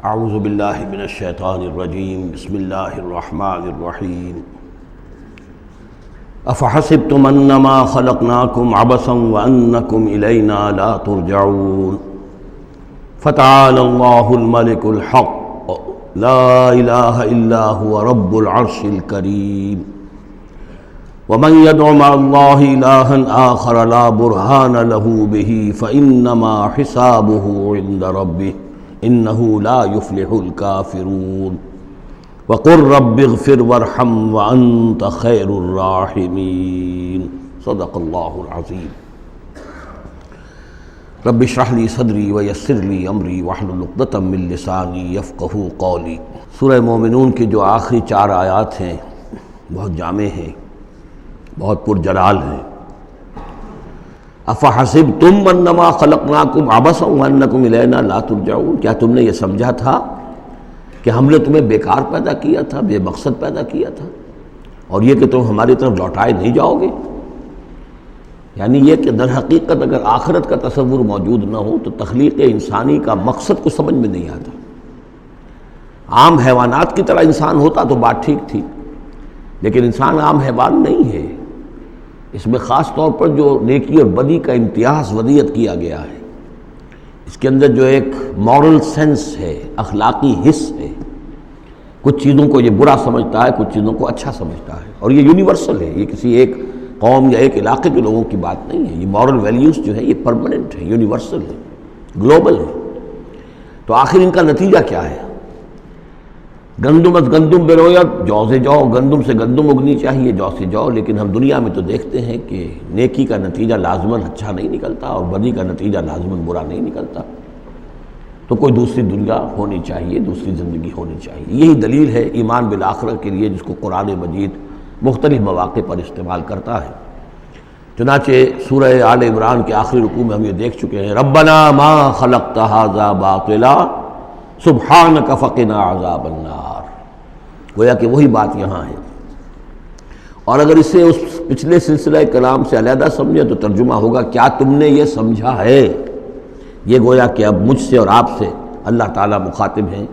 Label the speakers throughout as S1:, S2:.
S1: اعوذ باللہ من الشیطان الرجیم بسم اللہ الرحمن الرحیم افحسبتم انما خلقناکم عبثا وانکم الینا لا ترجعون فتعالى اللہ الملک الحق لا الہ الا هو رب العرش الکریم ومن يدع مع الله إلها آخر لا برهان له به فإنما حسابه عند ربه إنه لا يفلح الكافرون وقل رب اغفر وارحم وأنت خير الراحمين صدق الله العظيم رب اشرح لي صدري ويسر لي أمري واحلل عقدة من لساني يفقهوا قولي۔ سورہ مومنون کی جو آخری 4 آیات ہیں بہت جامع ہیں، بہت پرجلال ہیں۔ افحسبتم انما خلقناکم عبثا وانکم الینا لا ترجعون، کیا تم نے یہ سمجھا تھا کہ ہم نے تمہیں بیکار پیدا کیا تھا، بے مقصد پیدا کیا تھا، اور یہ کہ تم ہماری طرف لوٹائے نہیں جاؤ گے؟ یعنی یہ کہ در حقیقت اگر آخرت کا تصور موجود نہ ہو تو تخلیق انسانی کا مقصد کو سمجھ میں نہیں آتا۔ عام حیوانات کی طرح انسان ہوتا تو بات ٹھیک تھی، لیکن انسان عام حیوان نہیں ہے۔ اس میں خاص طور پر جو نیکی اور بدی کا امتیاز وضعیت کیا گیا ہے، اس کے اندر جو ایک مورل سینس ہے، اخلاقی حس ہے، کچھ چیزوں کو یہ برا سمجھتا ہے، کچھ چیزوں کو اچھا سمجھتا ہے، اور یہ یونیورسل ہے، یہ کسی ایک قوم یا ایک علاقے کے لوگوں کی بات نہیں ہے۔ یہ مورل ویلیوز جو ہے یہ پرماننٹ ہے، یونیورسل ہے، گلوبل ہے۔ تو آخر ان کا نتیجہ کیا ہے؟ گندم از گندم برویت، جو سے جو، گندم سے گندم اگنی چاہیے، جو سے جو، لیکن ہم دنیا میں تو دیکھتے ہیں کہ نیکی کا نتیجہ لازماً اچھا نہیں نکلتا اور بدی کا نتیجہ لازماً برا نہیں نکلتا۔ تو کوئی دوسری دنیا ہونی چاہیے، دوسری زندگی ہونی چاہیے۔ یہی دلیل ہے ایمان بالآخرہ کے لیے، جس کو قرآن مجید مختلف مواقع پر استعمال کرتا ہے۔ چنانچہ سورہ آل عمران کے آخری رکوع میں ہم یہ دیکھ چکے ہیں، ربنا ما خلقت ھذا باطلا سبحانک فقنا عذاب النار۔ گویا کہ وہی بات یہاں ہے، اور اگر اسے اس پچھلے سلسلہ کلام سے علیحدہ سمجھے تو ترجمہ ہوگا کیا تم نے یہ سمجھا ہے؟ یہ گویا کہ اب مجھ سے اور آپ سے اللہ تعالیٰ مخاطب ہیں،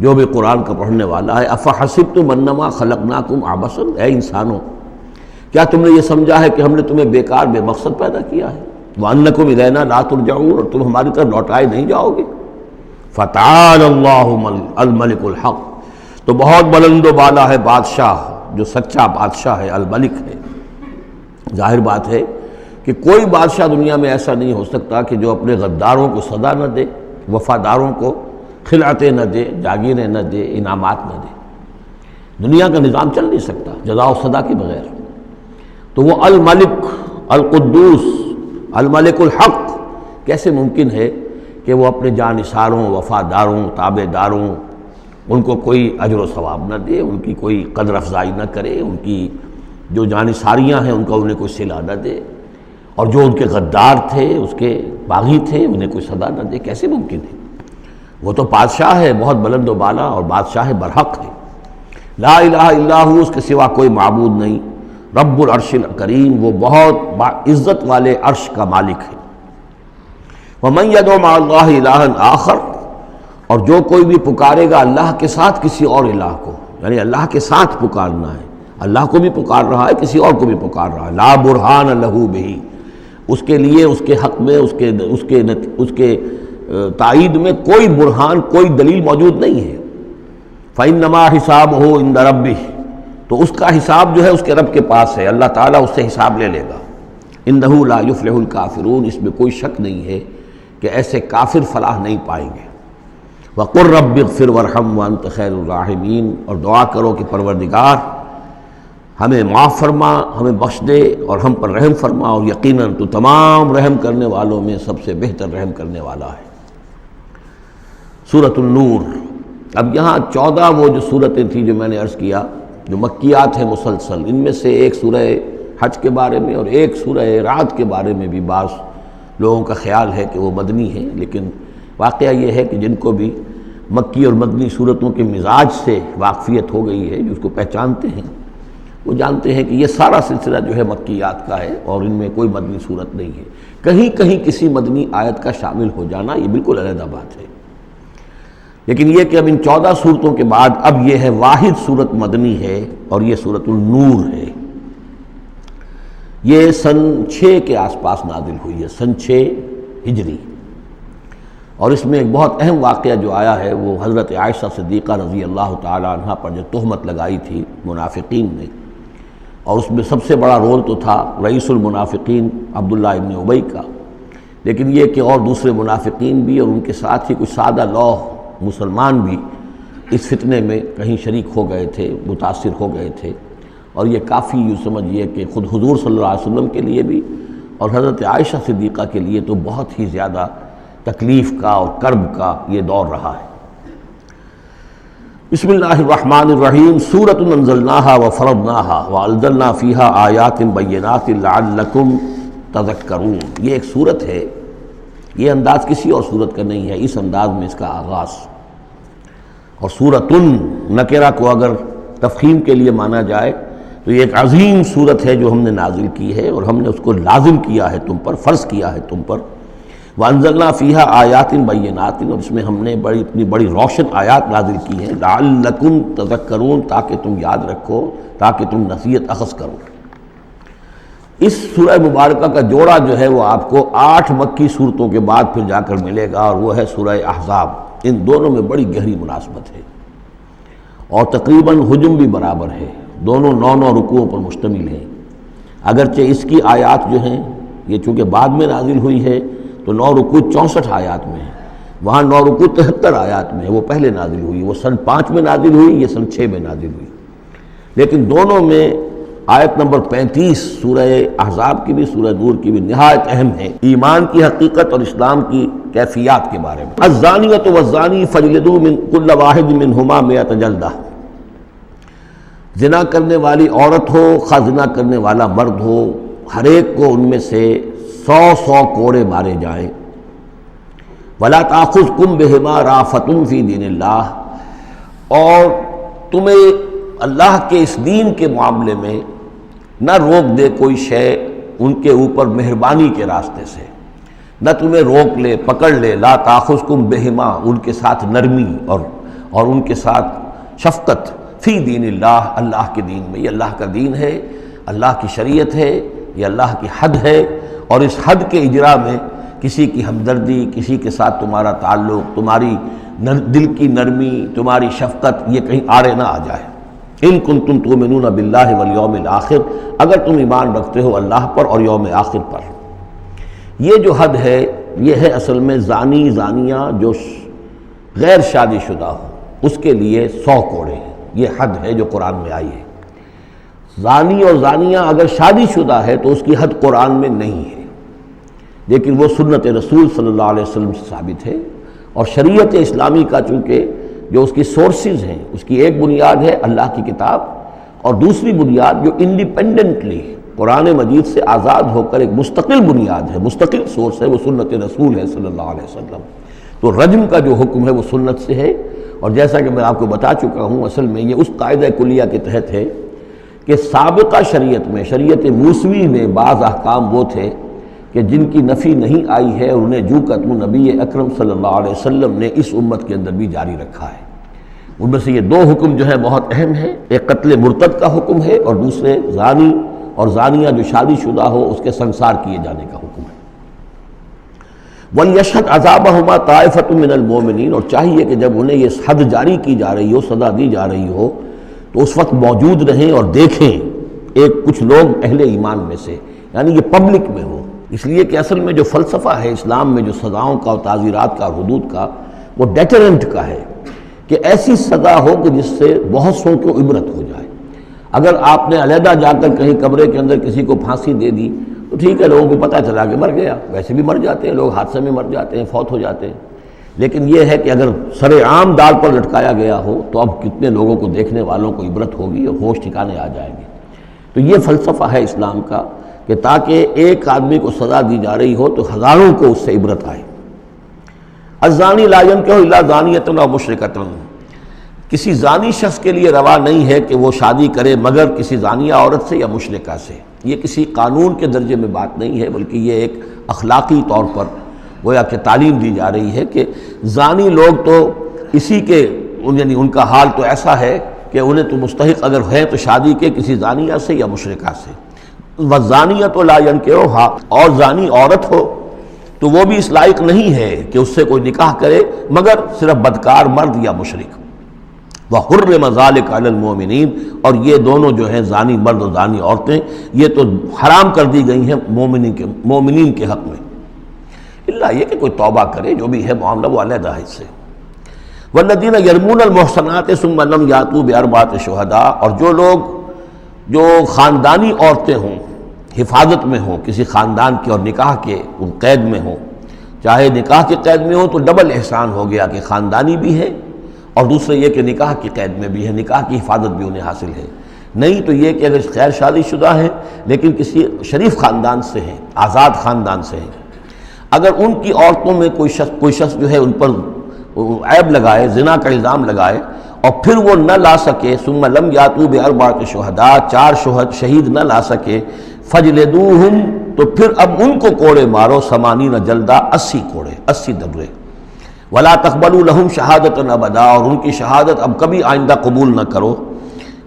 S1: جو بھی قرآن کا پڑھنے والا ہے۔ افحسبتم انما خلقناکم عبثا، اے انسانوں کیا تم نے یہ سمجھا ہے کہ ہم نے تمہیں بیکار بے مقصد پیدا کیا ہے؟ وانکم الینا لا ترجعون، اور تم ہماری طرف لوٹائے نہیں جاؤ گے؟ فتعال اللہ الملک الحق، تو بہت بلند و بالا ہے بادشاہ، جو سچا بادشاہ ہے، الملک ہے۔ ظاہر بات ہے کہ کوئی بادشاہ دنیا میں ایسا نہیں ہو سکتا کہ جو اپنے غداروں کو سزا نہ دے، وفاداروں کو خلعتیں نہ دے، جاگیریں نہ دے، انعامات نہ دے۔ دنیا کا نظام چل نہیں سکتا جزا و سزا کے بغیر۔ تو وہ الملک القدوس الملک الحق کیسے ممکن ہے کہ وہ اپنے جانثاروں، وفاداروں، تابع داروں، ان کو کوئی اجر و ثواب نہ دے، ان کی کوئی قدر افزائی نہ کرے، ان کی جو جانثاریاں ہیں ان کا انہیں کوئی صلہ نہ دے، اور جو ان کے غدار تھے، اس کے باغی تھے، انہیں کوئی سزا نہ دے؟ کیسے ممکن ہے؟ وہ تو بادشاہ ہے، بہت بلند و بالا، اور بادشاہ برحق ہے۔ لا الہ الا ہو، اس کے سوا کوئی معبود نہیں۔ رب العرش الکریم، وہ بہت عزت والے عرش کا مالک ہے۔ ومن يدع مع اللہ الہا آخر، اور جو کوئی بھی پکارے گا اللہ کے ساتھ کسی اور الہ کو، یعنی اللہ کے ساتھ پکارنا ہے، اللہ کو بھی پکار رہا ہے، کسی اور کو بھی پکار رہا ہے، لا برہان لہ بہ، اس کے لیے، اس کے حق میں، اس کے تائید میں کوئی برہان، کوئی دلیل موجود نہیں ہے۔ فإنما حسابہ عند ربہ، تو اس کا حساب جو ہے اس کے رب کے پاس ہے، اللہ تعالیٰ اس سے حساب لے لے گا۔ انہ لا یفلح الکافرون، اس میں کوئی شک نہیں ہے کہ ایسے کافر فلاح نہیں پائیں گے۔ وقل رب اغفر وارحم وانت خیر الراحمین، اور دعا کرو کہ پروردگار ہمیں معاف فرما، ہمیں بخش دے، اور ہم پر رحم فرما، اور یقیناً تو تمام رحم کرنے والوں میں سب سے بہتر رحم کرنے والا ہے۔ سورۃ النور۔ اب یہاں 14 وہ جو صورتیں تھیں جو میں نے عرض کیا، جو مکیات ہیں مسلسل، ان میں سے ایک سورہ حج کے بارے میں اور ایک سورہ رعد کے بارے میں بھی بعض لوگوں کا خیال ہے کہ وہ مدنی ہیں، لیکن واقعہ یہ ہے کہ جن کو بھی مکی اور مدنی صورتوں کے مزاج سے واقفیت ہو گئی ہے، جو اس کو پہچانتے ہیں، وہ جانتے ہیں کہ یہ سارا سلسلہ جو ہے مکیات کا ہے، اور ان میں کوئی مدنی صورت نہیں ہے۔ کہیں کہیں کسی مدنی آیت کا شامل ہو جانا یہ بالکل علیحدہ بات ہے، لیکن یہ کہ اب ان 14 صورتوں کے بعد اب یہ ہے واحد صورت مدنی ہے اور یہ سورۃ النور ہے۔ یہ سن 6 کے آس پاس نازل ہوئی ہے، سن 6 ہجری، اور اس میں ایک بہت اہم واقعہ جو آیا ہے وہ حضرت عائشہ صدیقہ رضی اللہ تعالی عنہ پر جو تہمت لگائی تھی منافقین نے، اور اس میں سب سے بڑا رول تو تھا رئیس المنافقین عبداللہ ابن ابی کا، لیکن یہ کہ اور دوسرے منافقین بھی اور ان کے ساتھ ہی کچھ سادہ لوح مسلمان بھی اس فتنے میں کہیں شریک ہو گئے تھے، متاثر ہو گئے تھے، اور یہ کافی یوں سمجھیے کہ خود حضور صلی اللہ علیہ وسلم کے لیے بھی اور حضرت عائشہ صدیقہ کے لیے تو بہت ہی زیادہ تکلیف کا اور کرب کا یہ دور رہا ہے۔ بسم اللہ الرحمن الرحیم، سورۃ انزلناها وفرضناها وانزلنا فیها آیات بینات لعلکم تذکرون۔ یہ ایک سورت ہے، یہ انداز کسی اور سورت کا نہیں ہے، اس انداز میں اس کا آغاز، اور سورۃ نکرہ کو اگر تفخیم کے لیے مانا جائے تو یہ ایک عظیم سورت ہے جو ہم نے نازل کی ہے، اور ہم نے اس کو لازم کیا ہے تم پر، فرض کیا ہے تم پر۔ وانزلنا فیہا آیات بینات، اور اس میں ہم نے اتنی بڑی روشن آیات نازل کی ہیں، لعلکم تذکرون، تاکہ تم یاد رکھو، تاکہ تم نصیحت اخذ کرو۔ اس سورہ مبارکہ کا جوڑا جو ہے وہ آپ کو 8 مکی صورتوں کے بعد پھر جا کر ملے گا، اور وہ ہے سورہ احزاب۔ ان دونوں میں بڑی گہری مناسبت ہے، اور تقریباً حجم بھی برابر ہے، دونوں 9 رکوعوں پر مشتمل ہیں، اگرچہ اس کی آیات جو ہیں یہ چونکہ بعد میں نازل ہوئی ہے تو 9 رکوع 64 آیات میں ہیں، وہاں 9 رکوع 73 آیات میں ہے، وہ پہلے نازل ہوئی، وہ سن 5 میں نازل ہوئی، یہ سن 6 میں نازل ہوئی، لیکن دونوں میں آیت نمبر 35 سورہ احزاب کی بھی سورہ نور کی بھی نہایت اہم ہے، ایمان کی حقیقت اور اسلام کی کیفیات کے بارے میں۔ الزانیۃ والزانی فاجلدوا من کل واحد منہما 100 جلدہ، زنا کرنے والی عورت ہو خواہ زنا کرنے والا مرد ہو، ہر ایک کو ان میں سے 100 کوڑے مارے جائیں۔ ولا تاخذکم بہما رافۃ فی دین اللہ، اور تمہیں اللہ کے اس دین کے معاملے میں نہ روک دے کوئی شے ان کے اوپر مہربانی کے راستے سے، نہ تمہیں روک لے، پکڑ لے، لا تاخذکم بہما، ان کے ساتھ نرمی اور ان کے ساتھ شفقت، فی دین اللہ، اللہ کے دین میں، یہ اللہ کا دین ہے، اللہ کی شریعت ہے، یہ اللہ کی حد ہے، اور اس حد کے اجرا میں کسی کی ہمدردی، کسی کے ساتھ تمہارا تعلق، تمہاری دل کی نرمی، تمہاری شفقت یہ کہیں آڑے نہ آ جائے۔ ان کنتم تؤمنون باللہ والیوم الآخر، اگر تم ایمان رکھتے ہو اللہ پر اور یوم آخر پر۔ یہ جو حد ہے یہ ہے اصل میں زانی زانیہ جو غیر شادی شدہ ہو اس کے لیے 100 کوڑے ہیں، یہ حد ہے جو قرآن میں آئی ہے۔ زانی اور زانیہ اگر شادی شدہ ہے تو اس کی حد قرآن میں نہیں ہے، لیکن وہ سنت رسول صلی اللہ علیہ وسلم سے ثابت ہے، اور شریعت اسلامی کا چونکہ جو اس کی سورسز ہیں، اس کی ایک بنیاد ہے اللہ کی کتاب، اور دوسری بنیاد جو انڈیپینڈنٹلی قرآن مجید سے آزاد ہو کر ایک مستقل بنیاد ہے، مستقل سورس ہے، وہ سنت رسول ہے صلی اللہ علیہ وسلم۔ تو رجم کا جو حکم ہے وہ سنت سے ہے، اور جیسا کہ میں آپ کو بتا چکا ہوں اصل میں یہ اس قاعدہ کلیہ کے تحت ہے کہ سابقہ شریعت میں، شریعت موسوی میں بعض احکام وہ تھے کہ جن کی نفی نہیں آئی ہے، اور انہیں جو قتل نبی اکرم صلی اللہ علیہ وسلم نے اس امت کے اندر بھی جاری رکھا ہے۔ ان میں سے یہ 2 حکم جو ہے بہت اہم ہیں، ایک قتل مرتد کا حکم ہے، اور دوسرے زانی اور زانیہ جو شادی شدہ ہو اس کے سنسار کیے جانے کا حکم ہے۔ وَلْيَشْهَدْ عَذَابَهُمَا طَائِفَةٌ مِّنَ الْمُؤْمِنِينَ، اور چاہیے کہ جب انہیں یہ حد جاری کی جا رہی ہو، سزا دی جا رہی ہو، تو اس وقت موجود رہیں اور دیکھیں کچھ لوگ اہل ایمان میں سے، یعنی یہ پبلک میں ہو، اس لیے کہ اصل میں جو فلسفہ ہے اسلام میں جو سزاؤں کا اور تعزیرات کا اور حدود کا، وہ ڈیٹرنٹ کا ہے کہ ایسی سزا ہو کہ جس سے بہت سو کو عبرت ہو جائے۔ اگر آپ نے علیحدہ جا کر کہیں کمرے کے اندر کسی کو پھانسی دے دی تو ٹھیک ہے، لوگوں کو پتہ چلا کہ مر گیا، ویسے بھی مر جاتے ہیں لوگ، حادثے میں مر جاتے ہیں، فوت ہو جاتے ہیں، لیکن یہ ہے کہ اگر سر عام ڈال پر لٹکایا گیا ہو تو اب کتنے لوگوں کو، دیکھنے والوں کو عبرت ہوگی اور ہوش ٹھکانے آ جائیں گے۔ تو یہ فلسفہ ہے اسلام کا کہ تاکہ ایک آدمی کو سزا دی جا رہی ہو تو ہزاروں کو اس سے عبرت آئے۔ الزانی لا ينکح الا زانیۃ او مشرکۃ، کسی زانی شخص کے لیے روا نہیں ہے کہ وہ شادی کرے مگر کسی زانیہ عورت سے یا مشرکہ سے۔ یہ کسی قانون کے درجے میں بات نہیں ہے، بلکہ یہ ایک اخلاقی طور پر گویا کہ تعلیم دی جا رہی ہے کہ زانی لوگ تو اسی کے یعنی ان کا حال تو ایسا ہے کہ انہیں تو مستحق اگر ہے تو شادی کے کسی زانیہ سے یا مشرکہ سے. وَالزَّانِيَةُ لَا يَنكِحُهَا، اور زانی عورت ہو تو وہ بھی اس لائق نہیں ہے کہ اس سے کوئی نکاح کرے مگر صرف بدکار مرد یا مشرک. وَحُرِّمَ ذَلِكَ عَلَى الْمُؤْمِنِينَ، اور یہ دونوں جو ہیں زانی مرد اور زانی عورتیں یہ تو حرام کر دی گئی ہیں مومنین کے حق میں، اللہ یہ کہ کوئی توبہ کرے، جو بھی ہے معاملہ وہ علیحدہ ہے اس سے. وَالَّذِينَ يَرْمُونَ الْمُحْصَنَاتِ ثُمَّ لَمْ يَأْتُوا بِأَرْبَعَةِ شُهَدَاءَ، اور جو لوگ جو خاندانی عورتیں ہوں، حفاظت میں ہوں کسی خاندان کی اور نکاح کے قید میں ہوں، چاہے نکاح کے قید میں ہوں تو ڈبل احسان ہو گیا کہ خاندانی بھی ہے اور دوسرے یہ کہ نکاح کی قید میں بھی ہے، نکاح کی حفاظت بھی انہیں حاصل ہے. نہیں تو یہ کہ اگر غیر شادی شدہ ہیں لیکن کسی شریف خاندان سے ہیں، آزاد خاندان سے ہیں، اگر ان کی عورتوں میں کوئی شخص جو ہے ان پر عیب لگائے، زنا کا الزام لگائے اور پھر وہ نہ لا سکے، ثم لم یاتوا باربعۃ شہداء، 4 شہید نہ لا سکے، فجلدوہم، تو پھر اب ان کو کوڑے مارو، 80 جلدہ، 80 کوڑے، 80 دبرے. ولا تقبلوا لهم شہادۃ ابدا، اور ان کی شہادت اب کبھی آئندہ قبول نہ کرو.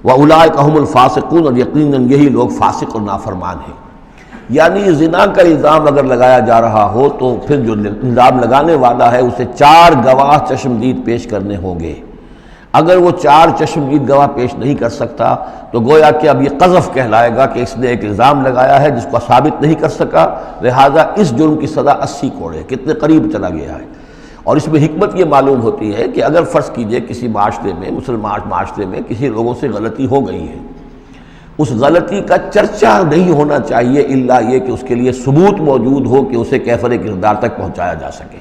S1: واولئک هم الفاسقون، اور یقیناً یہی لوگ فاسق اور نافرمان ہیں. یعنی زنا کا الزام اگر لگایا جا رہا ہو تو پھر جو الزام لگانے والا ہے اسے 4 گواہ چشمدید پیش کرنے ہوں گے. اگر وہ 4 چشمدید گواہ پیش نہیں کر سکتا تو گویا کہ اب یہ قذف کہلائے گا کہ اس نے ایک الزام لگایا ہے جس کو ثابت نہیں کر سکا، لہذا اس جرم کی سزا 80 کوڑے، کتنے قریب چلا گیا ہے. اور اس میں حکمت یہ معلوم ہوتی ہے کہ اگر فرض کیجئے کسی معاشرے میں، مسلمان معاشرے میں کسی لوگوں سے غلطی ہو گئی ہے، اس غلطی کا چرچا نہیں ہونا چاہیے الا یہ کہ اس کے لیے ثبوت موجود ہو کہ اسے کیفر کردار تک پہنچایا جا سکے.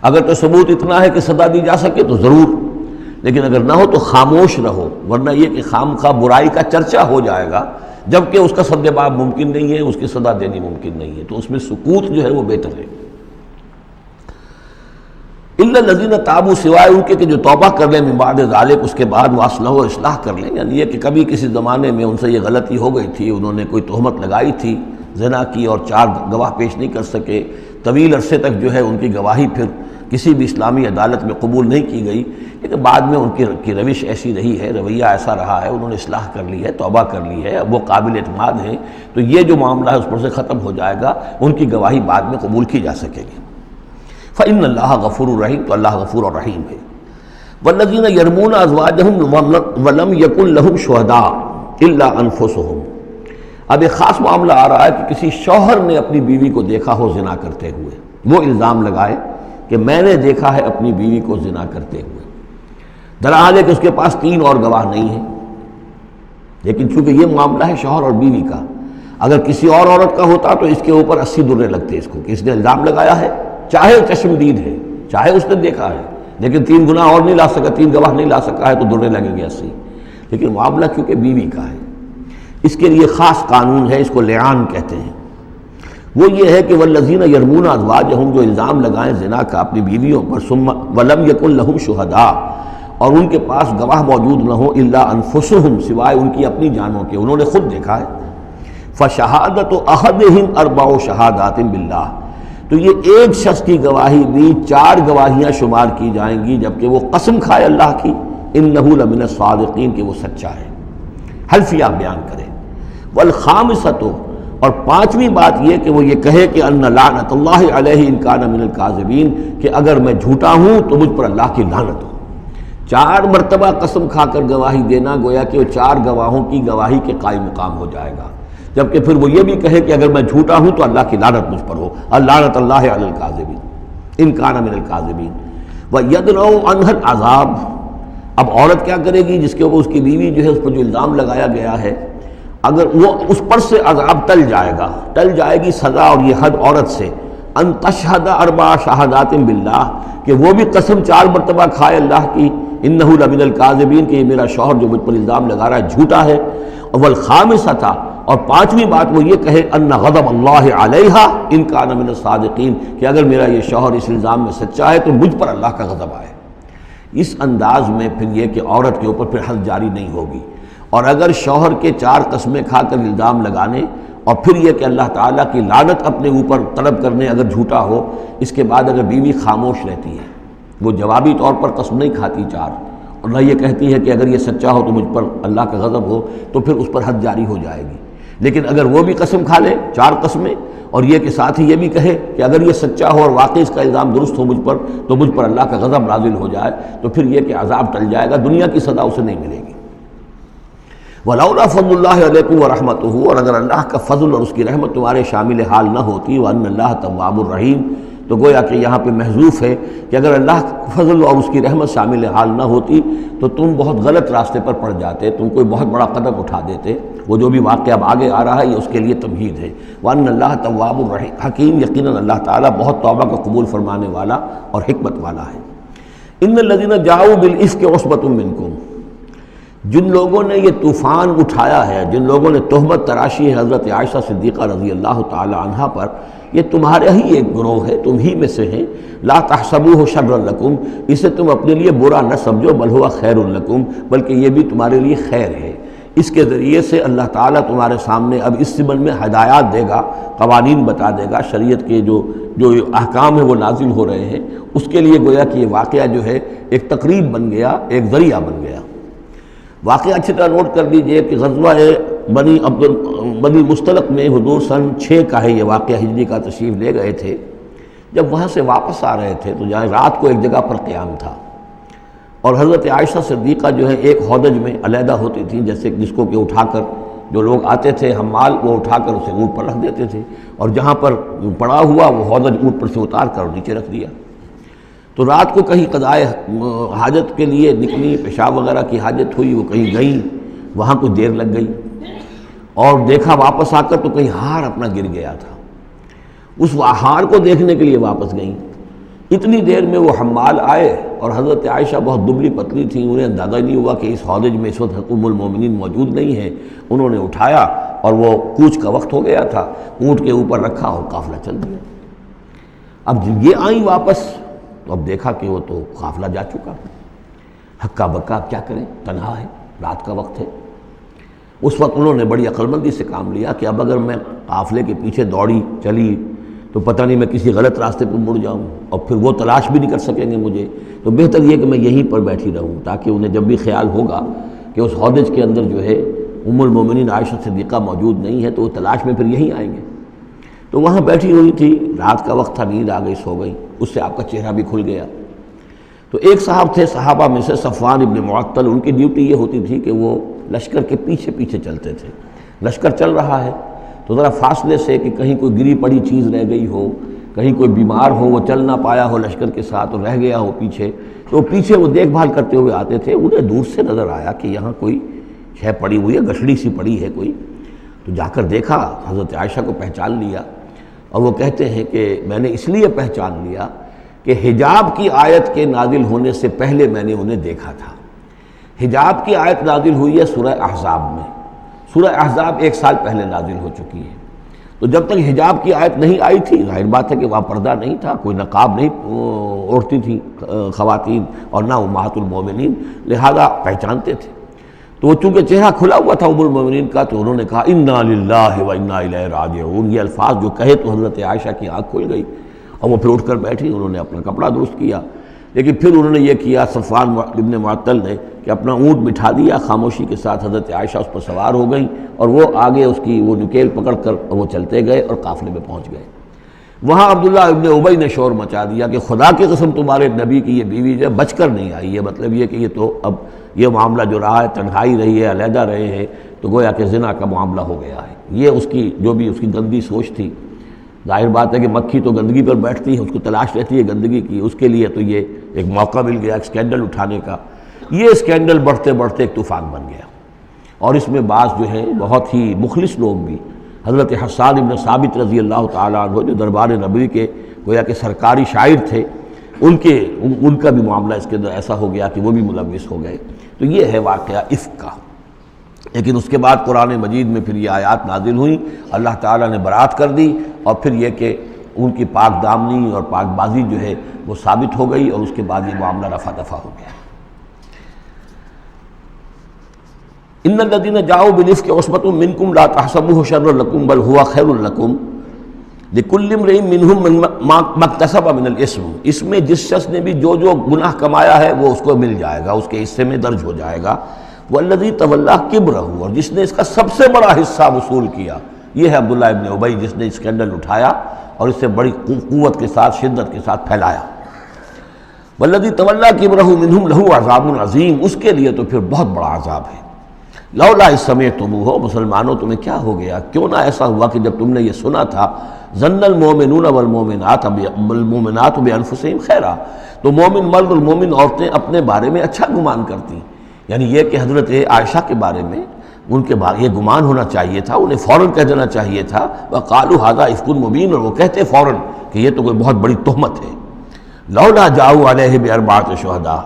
S1: اگر تو ثبوت اتنا ہے کہ سزا دی جا سکے تو ضرور، لیکن اگر نہ ہو تو خاموش رہو، ورنہ یہ کہ خامخواہ برائی کا چرچا ہو جائے گا جبکہ اس کا سد باب ممکن نہیں ہے، اس کی سزا دینی ممکن نہیں ہے، تو اس میں سکوت جو ہے وہ بہتر ہے. الا الذین تابوا، سوائے ان کے کہ جو توبہ کر لیں من بعد ذالک، اس کے بعد واصلحوا، اور اصلاح کر لیں. یعنی یہ کہ کبھی کسی زمانے میں ان سے یہ غلطی ہو گئی تھی، انہوں نے کوئی تہمت لگائی تھی زنا کی اور 4 گواہ پیش نہیں کر سکے، طویل عرصے تک جو ہے ان کی گواہی پھر کسی بھی اسلامی عدالت میں قبول نہیں کی گئی، لیکن بعد میں ان کی روش ایسی رہی ہے، رویہ ایسا رہا ہے، انہوں نے اصلاح کر لی ہے، توبہ کر لی ہے، اب وہ قابل اعتماد ہیں، تو یہ جو معاملہ ہے اس پر سے ختم ہو جائے گا، ان کی گواہی بعد میں قبول کی جا سکے گی. فإن اللہ غفور الرحیم، تو اللہ غفور اور رحیم ہے. والذین یرمون ازواجہم ولم یکن لہم شہداء الا انفسہم. اب ایک خاص معاملہ آ رہا ہے کہ کسی شوہر نے اپنی بیوی کو دیکھا ہو زنا کرتے ہوئے، وہ الزام لگائے کہ میں نے دیکھا ہے اپنی بیوی کو زنا کرتے ہوئے، درحال ہے کہ اس کے پاس 3 اور گواہ نہیں ہیں، لیکن چونکہ یہ معاملہ ہے شوہر اور بیوی کا، اگر کسی اور عورت کا ہوتا تو اس کے اوپر 80 درے لگتے اس کو کہ اس نے الزام لگایا ہے، چاہے چشمدید ہے، چاہے اس نے دیکھا ہے، لیکن 3 گناہ اور نہیں لا سکا، 3 گواہ نہیں لا سکا ہے تو درے لگیں گے 80. لیکن معاملہ کیونکہ بیوی کا ہے، اس کے لیے خاص قانون ہے، اس کو لعان کہتے ہیں. وہ یہ ہے کہ والذین یرمون ازواجہم، جو الزام لگائیں زنا کا اپنی بیویوں پر، ثم ولم یکن لہم شہداء، اور ان کے پاس گواہ موجود نہ ہو، الا انفسہم، سوائے ان کی اپنی جانوں کے، انہوں نے خود دیکھا ہے. فشہادۃ احدہم 4 شہادات باللہ، تو یہ ایک شخص کی گواہی بھی 4 گواہیاں شمار کی جائیں گی جبکہ وہ قسم کھائے اللہ کی، انہ لمن الصادقین، کہ وہ سچا ہے، حلفیہ بیان کرے. والخامسۃ، اور 5ویں بات یہ کہ وہ یہ کہے کہ ان لعنت اللہ علیہ ان کان من الکاذبین، کہ اگر میں جھوٹا ہوں تو مجھ پر اللہ کی لعنت ہو. 4 مرتبہ قسم کھا کر گواہی دینا گویا کہ وہ 4 گواہوں کی گواہی کے قائم مقام ہو جائے گا، جبکہ پھر وہ یہ بھی کہے کہ اگر میں جھوٹا ہوں تو اللہ کی لعنت مجھ پر ہو، لعنت اللہ علی الکاذبین ان کان من الکاذبین. وَيَدْرَوْ عَنْهَا الْعَذَابَ، اب عورت کیا کرے گی جس کے اوپر اس کی بیوی جو ہے اس پر جو الزام لگایا گیا ہے، اگر وہ اس پر سے عذاب ٹل جائے گی سزا اور یہ حد عورت سے، ان تشہد 4 شہادات باللہ، کہ وہ بھی قسم 4 مرتبہ کھائے اللہ کی، انہ لمن الکاذبین، کہ یہ میرا شوہر جو مجھ پر الزام لگا رہا ہے جھوٹا ہے. والخامسۃ، اور 5ویں بات وہ یہ کہے ان غضب اللہ علیہا ان کان من الصادقین، کہ اگر میرا یہ شوہر اس الزام میں سچا ہے تو مجھ پر اللہ کا غضب آئے. اس انداز میں پھر یہ کہ عورت کے اوپر پھر حد جاری نہیں ہوگی. اور اگر شوہر کے 4 قسمیں کھا کر الزام لگانے اور پھر یہ کہ اللہ تعالیٰ کی لعنت اپنے اوپر طلب کرنے اگر جھوٹا ہو، اس کے بعد اگر بیوی خاموش رہتی ہے، وہ جوابی طور پر قسم نہیں کھاتی چار، اور نہ یہ کہتی ہے کہ اگر یہ سچا ہو تو مجھ پر اللہ کا غضب ہو تو پھر اس پر حد جاری ہو جائے گی، لیکن اگر وہ بھی قسم کھا لے چار قسمیں، اور یہ کہ ساتھ ہی یہ بھی کہے کہ اگر یہ سچا ہو اور واقعی اس کا الزام درست ہو مجھ پر تو مجھ پر اللہ کا غضب نازل ہو جائے، تو پھر یہ کہ عذاب ٹل جائے گا، دنیا کی سزا اسے نہیں ملے گی۔ وَلَوْلَا فَضْلُ اللَّهِ عَلَيْكُمْ وَرَحْمَتُهُ، اور اگر اللہ کا فضل اور اس کی رحمت تمہارے شامل حال نہ ہوتی، وَأَنَّ اللَّهَ تَوَّابٌ رَحِيمٌ، تو گویا کہ یہاں پہ محذوف ہے کہ اگر اللہ کا فضل اور اس کی رحمت شامل حال نہ ہوتی تو تم بہت غلط راستے پر پڑ جاتے، تم کوئی بہت بڑا قدم اٹھا دیتے۔ وہ جو بھی واقعہ اب آگے آ رہا ہے یہ اس کے لیے تمہید ہے۔ وَأَنَّ اللَّهَ تَوَّابٌ حَكِيمٌ، یقیناً اللہ تعالیٰ بہت توبہ کو قبول فرمانے والا اور حکمت والا ہے۔ إِنَّ الَّذِينَ جَاءُوا بِالْإِفْكِ عُصْبَةٌ مِّنكُمْ، جن لوگوں نے یہ طوفان اٹھایا ہے، جن لوگوں نے تہمت تراشی ہے حضرت عائشہ صدیقہ رضی اللہ تعالی عنہا پر، یہ تمہارے ہی ایک گروہ ہے، تم ہی میں سے ہیں۔ لا تحسبوہ شرا لکم، اسے تم اپنے لیے برا نہ سمجھو، بل ہوا خیر لکم، بلکہ یہ بھی تمہارے لیے خیر ہے۔ اس کے ذریعے سے اللہ تعالیٰ تمہارے سامنے اب اس سبل میں ہدایات دے گا، قوانین بتا دے گا، شریعت کے جو احکام ہیں وہ نازل ہو رہے ہیں، اس کے لیے گویا کہ یہ واقعہ جو ہے ایک تقریب بن گیا، ایک ذریعہ بن گیا۔ واقعہ اچھی طرح نوٹ کر لیجئے کہ غزوہ بنی مستلق میں حضور سن 6 کا ہے یہ واقعہ، ہجری کا، تشریف لے گئے تھے۔ جب وہاں سے واپس آ رہے تھے تو جہاں رات کو ایک جگہ پر قیام تھا، اور حضرت عائشہ صدیقہ جو ہے ایک ہودج میں علیحدہ ہوتی تھیں، جیسے جس کو کہ اٹھا کر جو لوگ آتے تھے حمال وہ اٹھا کر اسے اونٹ پر رکھ دیتے تھے، اور جہاں پر پڑا ہوا وہ ہودج اونٹ پر سے اتار کر نیچے رکھ دیا۔ تو رات کو کہیں قضائے حاجت کے لیے نکلی، پیشاب وغیرہ کی حاجت ہوئی، وہ کہیں گئیں، وہاں کچھ دیر لگ گئی، اور دیکھا واپس آ کر تو کہیں ہار اپنا گر گیا تھا، اس ہار کو دیکھنے کے لیے واپس گئیں۔ اتنی دیر میں وہ حمال آئے، اور حضرت عائشہ بہت دبلی پتلی تھیں، انہیں اندازہ نہیں ہوا کہ اس ہودج میں اس وقت ام المومنین موجود نہیں ہے۔ انہوں نے اٹھایا اور وہ کوچ کا وقت ہو گیا تھا، اونٹ کے اوپر رکھا اور قافلہ چل دیا۔ اب جب یہ آئیں واپس تو اب دیکھا کہ وہ تو قافلہ جا چکا، ہکا بکا کیا کریں، تنہا ہے، رات کا وقت ہے۔ اس وقت انہوں نے بڑی عقل مندی سے کام لیا کہ اب اگر میں قافلے کے پیچھے دوڑی چلی تو پتہ نہیں میں کسی غلط راستے پر مڑ جاؤں، اور پھر وہ تلاش بھی نہیں کر سکیں گے مجھے، تو بہتر یہ کہ میں یہیں پر بیٹھی رہوں، تاکہ انہیں جب بھی خیال ہوگا کہ اس ہودج کے اندر جو ہے ام المومنین عائشہ صدیقہ موجود نہیں ہے تو وہ تلاش میں پھر یہیں آئیں گے۔ تو وہاں بیٹھی ہوئی تھی، رات کا وقت تھا، نیند آ گئی، سو گئی، اس سے آپ کا چہرہ بھی کھل گیا۔ تو ایک صاحب تھے صحابہ میں سے صفوان ابن معطل، ان کی ڈیوٹی یہ ہوتی تھی کہ وہ لشکر کے پیچھے پیچھے چلتے تھے۔ لشکر چل رہا ہے تو ذرا فاصلے سے کہ کہیں کوئی گری پڑی چیز رہ گئی ہو، کہیں کوئی بیمار ہو وہ چل نہ پایا ہو لشکر کے ساتھ اور رہ گیا ہو پیچھے، تو پیچھے وہ دیکھ بھال کرتے ہوئے آتے تھے۔ انہیں دور سے نظر آیا کہ یہاں کوئی شے پڑی ہوئی ہے، گٹھڑی سی پڑی ہے کوئی، تو جا کر دیکھا، حضرت عائشہ کو پہچان لیا، اور وہ کہتے ہیں کہ میں نے اس لیے پہچان لیا کہ حجاب کی آیت کے نازل ہونے سے پہلے میں نے انہیں دیکھا تھا۔ حجاب کی آیت نازل ہوئی ہے سورہ احزاب میں، سورہ احزاب 1 سال پہلے نازل ہو چکی ہے، تو جب تک حجاب کی آیت نہیں آئی تھی ظاہر بات ہے کہ وہاں پردہ نہیں تھا، کوئی نقاب نہیں اوڑھتی تھی خواتین، اور نہ امہات المومنین، لہذا پہچانتے تھے۔ تو وہ چونکہ چہرہ کھلا ہوا تھا ام المومنین کا، تو انہوں نے کہا انا للہ و انا الیہ راجعون، یہ الفاظ جو کہے تو حضرت عائشہ کی آنکھ کھل گئی، اور وہ پھر اٹھ کر بیٹھی، انہوں نے اپنا کپڑا درست کیا، لیکن پھر انہوں نے یہ کیا صفوان ابن معطل نے کہ اپنا اونٹ بٹھا دیا خاموشی کے ساتھ، حضرت عائشہ اس پر سوار ہو گئیں، اور وہ آگے اس کی وہ نکیل پکڑ کر وہ چلتے گئے اور قافلے میں پہنچ گئے۔ وہاں عبداللہ ابن ابی نے شور مچا دیا کہ خدا کی قسم تمہارے نبی کی یہ بیوی جو بچ کر نہیں آئی ہے، مطلب یہ کہ یہ تو اب یہ معاملہ جو رہا ہے، تنہائی رہی ہے، علیحدہ رہے ہیں، تو گویا کہ زنا کا معاملہ ہو گیا ہے۔ یہ اس کی جو بھی اس کی گندی سوچ تھی، ظاہر بات ہے کہ مکھی تو گندگی پر بیٹھتی ہے، اس کو تلاش رہتی ہے گندگی کی، اس کے لیے تو یہ ایک موقع مل گیا ایک اسکینڈل اٹھانے کا۔ یہ اسکینڈل بڑھتے بڑھتے ایک طوفان بن گیا، اور اس میں بعض جو ہے بہت ہی مخلص لوگ بھی، حضرت حسان ابن ثابت رضی اللہ تعالیٰ عنہ جو دربار نبوی کے گویا کہ سرکاری شاعر تھے، ان کا بھی معاملہ اس کے اندر ایسا ہو گیا کہ وہ بھی ملوث ہو گئے۔ تو یہ ہے واقعہ افک کا۔ لیکن اس کے بعد قرآن مجید میں پھر یہ آیات نازل ہوئیں، اللہ تعالیٰ نے برات کر دی، اور پھر یہ کہ ان کی پاک دامنی اور پاک بازی جو ہے وہ ثابت ہو گئی، اور اس کے بعد یہ معاملہ رفع دفع ہو گیا۔ ان الذين جاءوا بالافك عصبة منكم لا تحسبوه شرا لكم بل هو خير لكم، لِكُلِّ امْرِئٍ مِّنْهُمْ مَا اكْتَسَبَ مِنَ الْإِثْمِ، اس میں جس شخص نے بھی جو گناہ کمایا ہے وہ اس کو مل جائے گا، اس کے حصے میں درج ہو جائے گا۔ وَالَّذِي تَوَلَّىٰ كِبْرَهُ، اور جس نے اس کا سب سے بڑا حصہ وصول کیا، یہ ہے عبداللہ ابن ابی جس نے اسکینڈل اٹھایا اور اس سے بڑی قوت کے ساتھ شدت کے ساتھ پھیلایا۔ وَالَّذِي تَوَلَّىٰ كِبْرَهُ مِنْهُمْ لَهُ عَذَابٌ عَظِيمٌ، اس کے لیے تو پھر بہت بڑا عذاب ہے۔ لولا اذ سمعتموہ، مسلمانوں تمہیں کیا ہو گیا، کیوں نہ ایسا ہوا کہ جب تم نے یہ سنا تھا، ظن المؤمنون والمؤمنات بانفسہم خیرا، تو مومن مرد اور مومن عورتیں اپنے بارے میں اچھا گمان کرتی، یعنی یہ کہ حضرت عائشہ کے بارے میں ان کے بارے یہ گمان ہونا چاہیے تھا، انہیں فوراً کہہ دینا چاہیے تھا، وقالوا ھذا افک مبین، اور وہ کہتے فوراً کہ یہ تو کوئی بہت بڑی تہمت ہے۔ لولا جاؤ علیہ باربعۃ شہداء،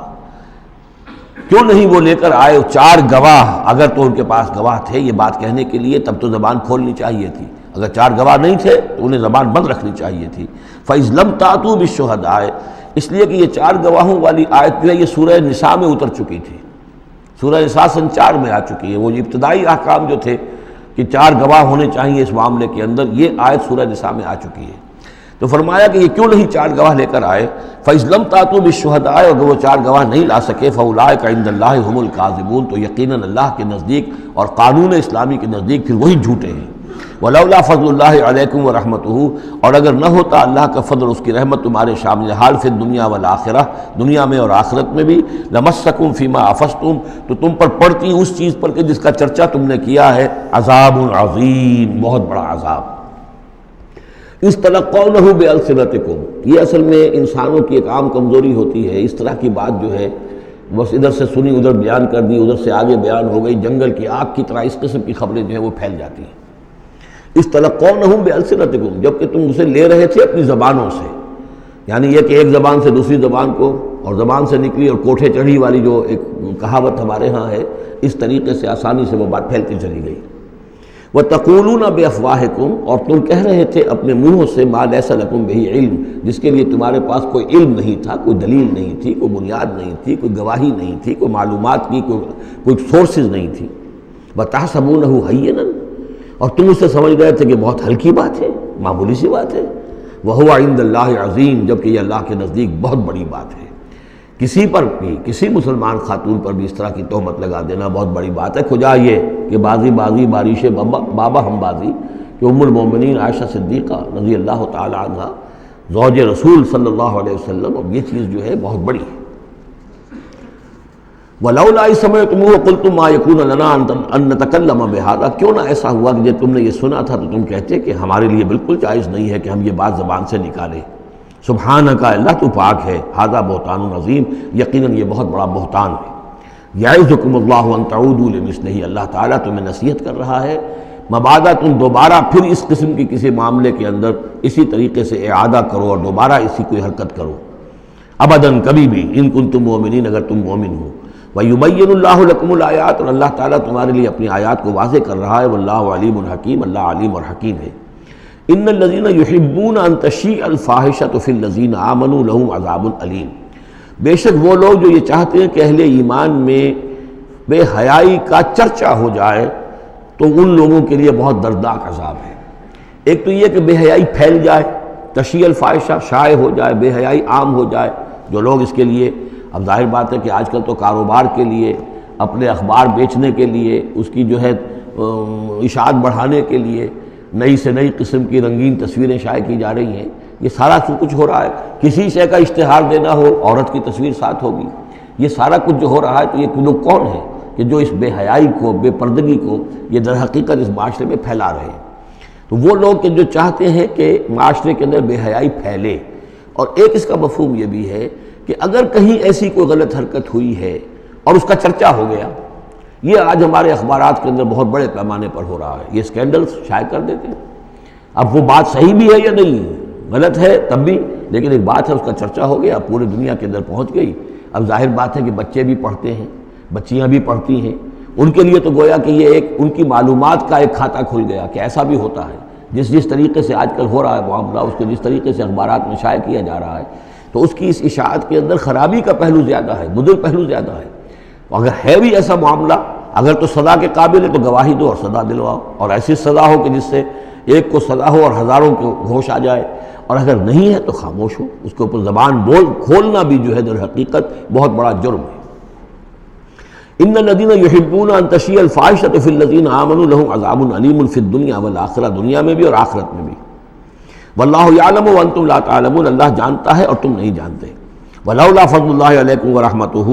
S1: کیوں نہیں وہ لے کر آئے 4 گواہ، اگر تو ان کے پاس گواہ تھے یہ بات کہنے کے لیے تب تو زبان کھولنی چاہیے تھی، اگر 4 گواہ نہیں تھے تو انہیں زبان بند رکھنی چاہیے تھی۔ فَإِذْ لَمْ تَأْتُوا بِالشُّهَدَاءِ، اس لیے کہ یہ 4 گواہوں والی آیت جو ہے یہ سورہ نساء میں اتر چکی تھی، سورہ نساء سن 4 میں آ چکی ہے، وہ ابتدائی احکام جو تھے کہ 4 گواہ ہونے چاہیے اس معاملے کے اندر، یہ آیت سورہ نساء میں آ چکی ہے۔ تو فرمایا کہ یہ کیوں نہیں 4 گواہ لے کر آئے، فَإِذْ لَمْ تَأْتُوا بِالشُّهَدَاءِ، اگر وہ 4 گواہ نہیں لا سکے، فَأُولَٰئِکَ عِندَ اللہِ هُمُ الْكَاذِبُونَ، تو یقیناً اللہ کے نزدیک اور قانون اسلامی کے نزدیک پھر وہی جھوٹے ہیں۔ وَلَوْلَا فَضْلُ اللہِ عَلَيْكُمْ وَرَحْمَتُهُ، اور اگر نہ ہوتا اللہ کا فضل اس کی رحمت تمہارے شامل حال فی الدنیا والآخرہ، دنیا میں اور آخرت میں بھی، لَمَسَّكُمْ فِيمَا أَفَضْتُمْ، تو تم پر پڑتی اس چیز پر کہ جس کا چرچا تم نے کیا ہے، عذاب عظیم، بہت بڑا عذاب۔ اِسْتَلَقَّوْنَهُ بِأَلْسِنَتِكُمْ، یہ اصل میں انسانوں کی ایک عام کمزوری ہوتی ہے، اس طرح کی بات جو ہے بس ادھر سے سنی ادھر بیان کر دی، ادھر سے آگے بیان ہو گئی، جنگل کی آگ کی طرح اس قسم کی خبریں جو ہیں وہ پھیل جاتی ہیں۔ اِسْتَلَقَّوْنَهُ بِأَلْسِنَتِكُمْ، جبکہ تم اسے لے رہے تھے اپنی زبانوں سے، یعنی یہ کہ ایک زبان سے دوسری زبان کو، اور زبان سے نکلی اور کوٹھے چڑھی والی جو ایک کہاوت ہمارے ہاں ہے، اس طریقے سے آسانی سے وہ بات پھیلتی چلی گئی۔ وَتَقُولُونَ بِأَفْوَاهِكُمْ، اور تم کہہ رہے تھے اپنے منہوں سے، مَا لَيْسَ لَكُمْ بِهِ علم، جس کے لیے تمہارے پاس کوئی علم نہیں تھا، کوئی دلیل نہیں تھی، کوئی بنیاد نہیں تھی، کوئی گواہی نہیں تھی، کوئی معلومات کی کوئی سورسز نہیں تھی۔ وَتَحْسَبُونَهُ هَيِّنًا، اور تم اسے سمجھ گئے تھے کہ بہت ہلکی بات ہے، معمولی سی بات ہے۔ وَهُوَ عِندَ اللہِ عَظِيمٌ، جبکہ یہ اللہ کے نزدیک بہت بڑی بات ہے۔ کسی پر بھی، کسی مسلمان خاتون پر بھی اس طرح کی تہمت لگا دینا بہت بڑی بات ہے۔ کھجا یہ کہ بازی بارش بابا ہم بازی، کہ ام المومنین عائشہ صدیقہ رضی اللہ تعالی عنہ زوج رسول صلی اللہ علیہ وسلم، اور یہ چیز جو ہے بہت بڑی ہے۔ وَلَوْلَا إِذْ سَمِعْتُمُوهُ قُلْتُم مَّا يَكُونُ لَنَا أَن نَّتَكَلَّمَ بِهَٰذَا، کیوں نہ ایسا ہوا کہ جب تم نے یہ سنا تھا تو تم کہتے کہ ہمارے لیے بالکل جائز نہیں ہے کہ ہم یہ بات زبان سے نکالیں۔ سبحانک، اللہ تو پاک ہے، ھذا بہتان عظیم، یقیناً یہ بہت بڑا بہتان ہے۔ یعظکم اللہ ان تعودوا لمثلہ، اللہ تعالیٰ تمہیں نصیحت کر رہا ہے مبادا تم دوبارہ پھر اس قسم کی کسی معاملے کے اندر اسی طریقے سے اعادہ کرو اور دوبارہ اسی کوئی حرکت کرو، ابداً کبھی بھی، ان کنتم مؤمنین، اگر تم مومن ہو۔ وَيُبَيِّنُ اللَّهُ لَكُمُ الْآيَاتِ، اور اللہ تعالیٰ تمہارے لیے اپنی آیات کو واضح کر رہا ہے، واللہ علیم حکیم، اللہ علیم اور حکیم ہے۔ ان الذین یحبون ان تشیع الفاحشۃ فی الذین آمنوا لہم عذاب علیم، بے شک وہ لوگ جو یہ چاہتے ہیں کہ اہل ایمان میں بے حیائی کا چرچا ہو جائے تو ان لوگوں کے لیے بہت دردناک عذاب ہے۔ ایک تو یہ کہ بے حیائی پھیل جائے، تشیع الفاحشہ شائع ہو جائے، بے حیائی عام ہو جائے، جو لوگ اس کے لیے، اب ظاہر بات ہے کہ آج کل تو کاروبار کے لیے، اپنے اخبار بیچنے کے لیے، اس کی جو ہے اشاعت بڑھانے کے لیے نئی سے نئی قسم کی رنگین تصویریں شائع کی جا رہی ہیں، یہ سارا کچھ ہو رہا ہے۔ کسی شے کا اشتہار دینا ہو، عورت کی تصویر ساتھ ہوگی، یہ سارا کچھ جو ہو رہا ہے، تو یہ لوگ کون ہیں کہ جو اس بے حیائی کو، بے پردگی کو یہ در حقیقت اس معاشرے میں پھیلا رہے ہیں؟ تو وہ لوگ کہ جو چاہتے ہیں کہ معاشرے کے اندر بے حیائی پھیلے، اور ایک اس کا مفہوم یہ بھی ہے کہ اگر کہیں ایسی کوئی غلط حرکت ہوئی ہے اور اس کا چرچا ہو گیا، یہ آج ہمارے اخبارات کے اندر بہت بڑے پیمانے پر ہو رہا ہے، یہ اسکینڈلز شائع کر دیتے ہیں۔ اب وہ بات صحیح بھی ہے یا نہیں، غلط ہے تب بھی، لیکن ایک بات ہے اس کا چرچا ہو گیا، پوری دنیا کے اندر پہنچ گئی۔ اب ظاہر بات ہے کہ بچے بھی پڑھتے ہیں، بچیاں بھی پڑھتی ہیں، ان کے لیے تو گویا کہ یہ ایک ان کی معلومات کا ایک کھاتہ کھل گیا کہ ایسا بھی ہوتا ہے۔ جس طریقے سے آج کل ہو رہا ہے معاملہ، اس کو جس طریقے سے اخبارات میں شائع کیا جا رہا ہے، تو اس کی اس اشاعت کے اندر خرابی کا پہلو زیادہ ہے، مضر پہلو زیادہ ہے۔ اگر ہے بھی ایسا معاملہ، اگر تو سزا کے قابل ہے تو گواہی دو اور سزا دلواؤ، اور ایسی سزا ہو کہ جس سے ایک کو سزا ہو اور ہزاروں کو ہوش آ جائے، اور اگر نہیں ہے تو خاموش ہو، اس کے اوپر زبان کھولنا بھی جو ہے در حقیقت بہت بڑا جرم ہے۔ ان الذین یحبون ان تشیع الفاحشۃ فی الذین آمنوا لهم عذاب علیم فی الدنیا والآخرہ، دنیا میں بھی اور آخرت میں بھی۔ واللہ یعلم وانتم لا تعلمون، اللہ جانتا ہے اور تم نہیں جانتے۔ ولولا فضل اللہ علیکم ورحمتہ،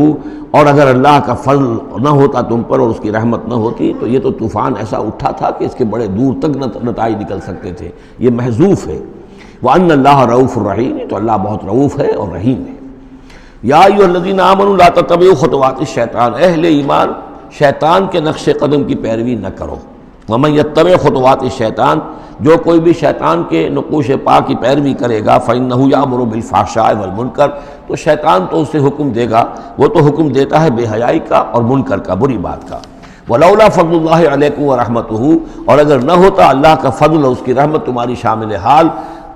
S1: اور اگر اللہ کا فضل نہ ہوتا تم پر اور اس کی رحمت نہ ہوتی تو یہ تو طوفان ایسا اٹھا تھا کہ اس کے بڑے دور تک نتائج نکل سکتے تھے، یہ محذوف ہے۔ وَأَنَّ اللَّهَ رؤوف الرحیم، تو اللہ بہت رؤوف ہے اور رحیم ہے۔ یا ایھا الذین آمنوا لا تتبعوا خطوات الشیطان، اہل ایمان شیطان کے نقش قدم کی پیروی نہ کرو۔ ومن یتبع خطوات الشیطان، جو کوئی بھی شیطان کے نقوش پا کی پیروی کرے گا فإنہ یأمر بالفحشاء والمنکر، تو شیطان تو اسے حکم دے گا، وہ تو حکم دیتا ہے بے حیائی کا اور منکر کا، بری بات کا۔ ولولا فضل اللہ علیکم ورحمتہ، اور اگر نہ ہوتا اللہ کا فضل اور اس کی رحمت تمہاری شامل حال،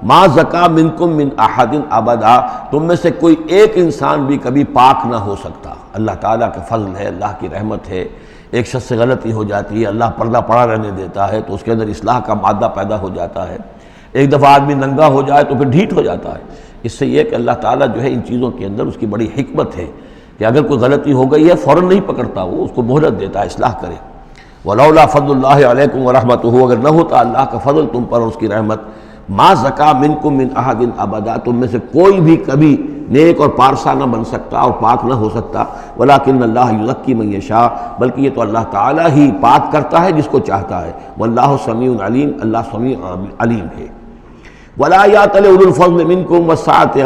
S1: ما زکا منکم من احد ابدا، تم میں سے کوئی ایک انسان بھی کبھی پاک نہ ہو سکتا۔ اللہ تعالیٰ کا فضل ہے، اللہ کی رحمت ہے۔ ایک شخص سے غلطی ہو جاتی ہے، اللہ پردہ پڑا رہنے دیتا ہے تو اس کے اندر اصلاح کا مادہ پیدا ہو جاتا ہے۔ ایک دفعہ آدمی ننگا ہو جائے تو پھر ڈھیٹ ہو جاتا ہے۔ اس سے یہ کہ اللہ تعالیٰ جو ہے ان چیزوں کے اندر اس کی بڑی حکمت ہے کہ اگر کوئی غلطی ہو گئی ہے فوراً نہیں پکڑتا، وہ اس کو مہلت دیتا ہے، اصلاح کرے۔ ولولا فضل اللہ علیکم ورحمتہ، اگر نہ ہوتا اللہ کا فضل تم پر اور اس کی رحمت، ما زکا منکم من احد ابدا، تم میں سے کوئی بھی کبھی نیک اور پارسا نہ بن سکتا اور پاک نہ ہو سکتا۔ ولکن اللہ یزکی من یشاء، بلکہ یہ تو اللہ تعالیٰ ہی پاک کرتا ہے جس کو چاہتا ہے۔ واللہ سمیع علیم، اللہ سمیع علیم ہے۔ ولا یأتل اولو الفضل منکم والسعة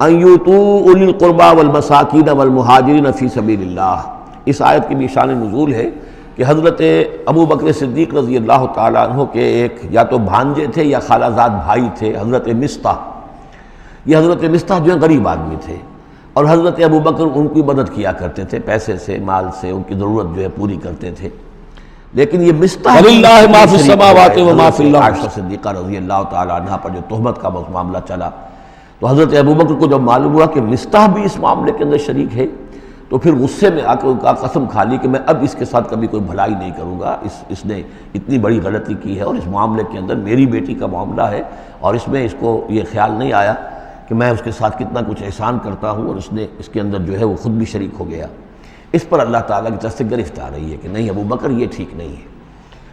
S1: ان یؤتوا اولی القربى والمساکین والمہاجرین فی سبیل اللہ۔ اس آیت کی بھی شان نزول ہے کہ حضرت ابو بکر صدیق رضی اللہ تعالیٰ عنہ کے ایک یا تو بھانجے تھے یا خالہ زاد بھائی تھے، حضرت مصطح۔ یہ حضرت مصطح جو ہے غریب آدمی تھے، اور حضرت ابو بکر ان کی مدد کیا کرتے تھے، پیسے سے، مال سے ان کی ضرورت جو ہے پوری کرتے تھے۔ لیکن یہ مصطح
S2: وَلِلَّهِ مَا فِي السَّمَاوَاتِ وَمَا فِي الْأَرْضِ،
S1: عائشہ صدیقہ رضی اللہ تعالیٰ عنہ پر جو تہمت کا معاملہ چلا تو حضرت ابو بکر کو جب معلوم ہوا کہ مصطح بھی اس معاملے کے اندر شریک ہے تو پھر غصے میں آ کے ان کا قسم کھا لی کہ میں اب اس کے ساتھ کبھی کوئی بھلائی نہیں کروں گا، اس نے اتنی بڑی غلطی کی ہے اور اس معاملے کے اندر میری بیٹی کا معاملہ ہے اور اس میں اس کو یہ خیال نہیں آیا کہ میں اس کے ساتھ کتنا کچھ احسان کرتا ہوں، اور اس نے اس کے اندر جو ہے وہ خود بھی شریک ہو گیا۔ اس پر اللہ تعالیٰ کی طرف سے گرفت آ رہی ہے کہ نہیں ابو بکر یہ ٹھیک نہیں ہے،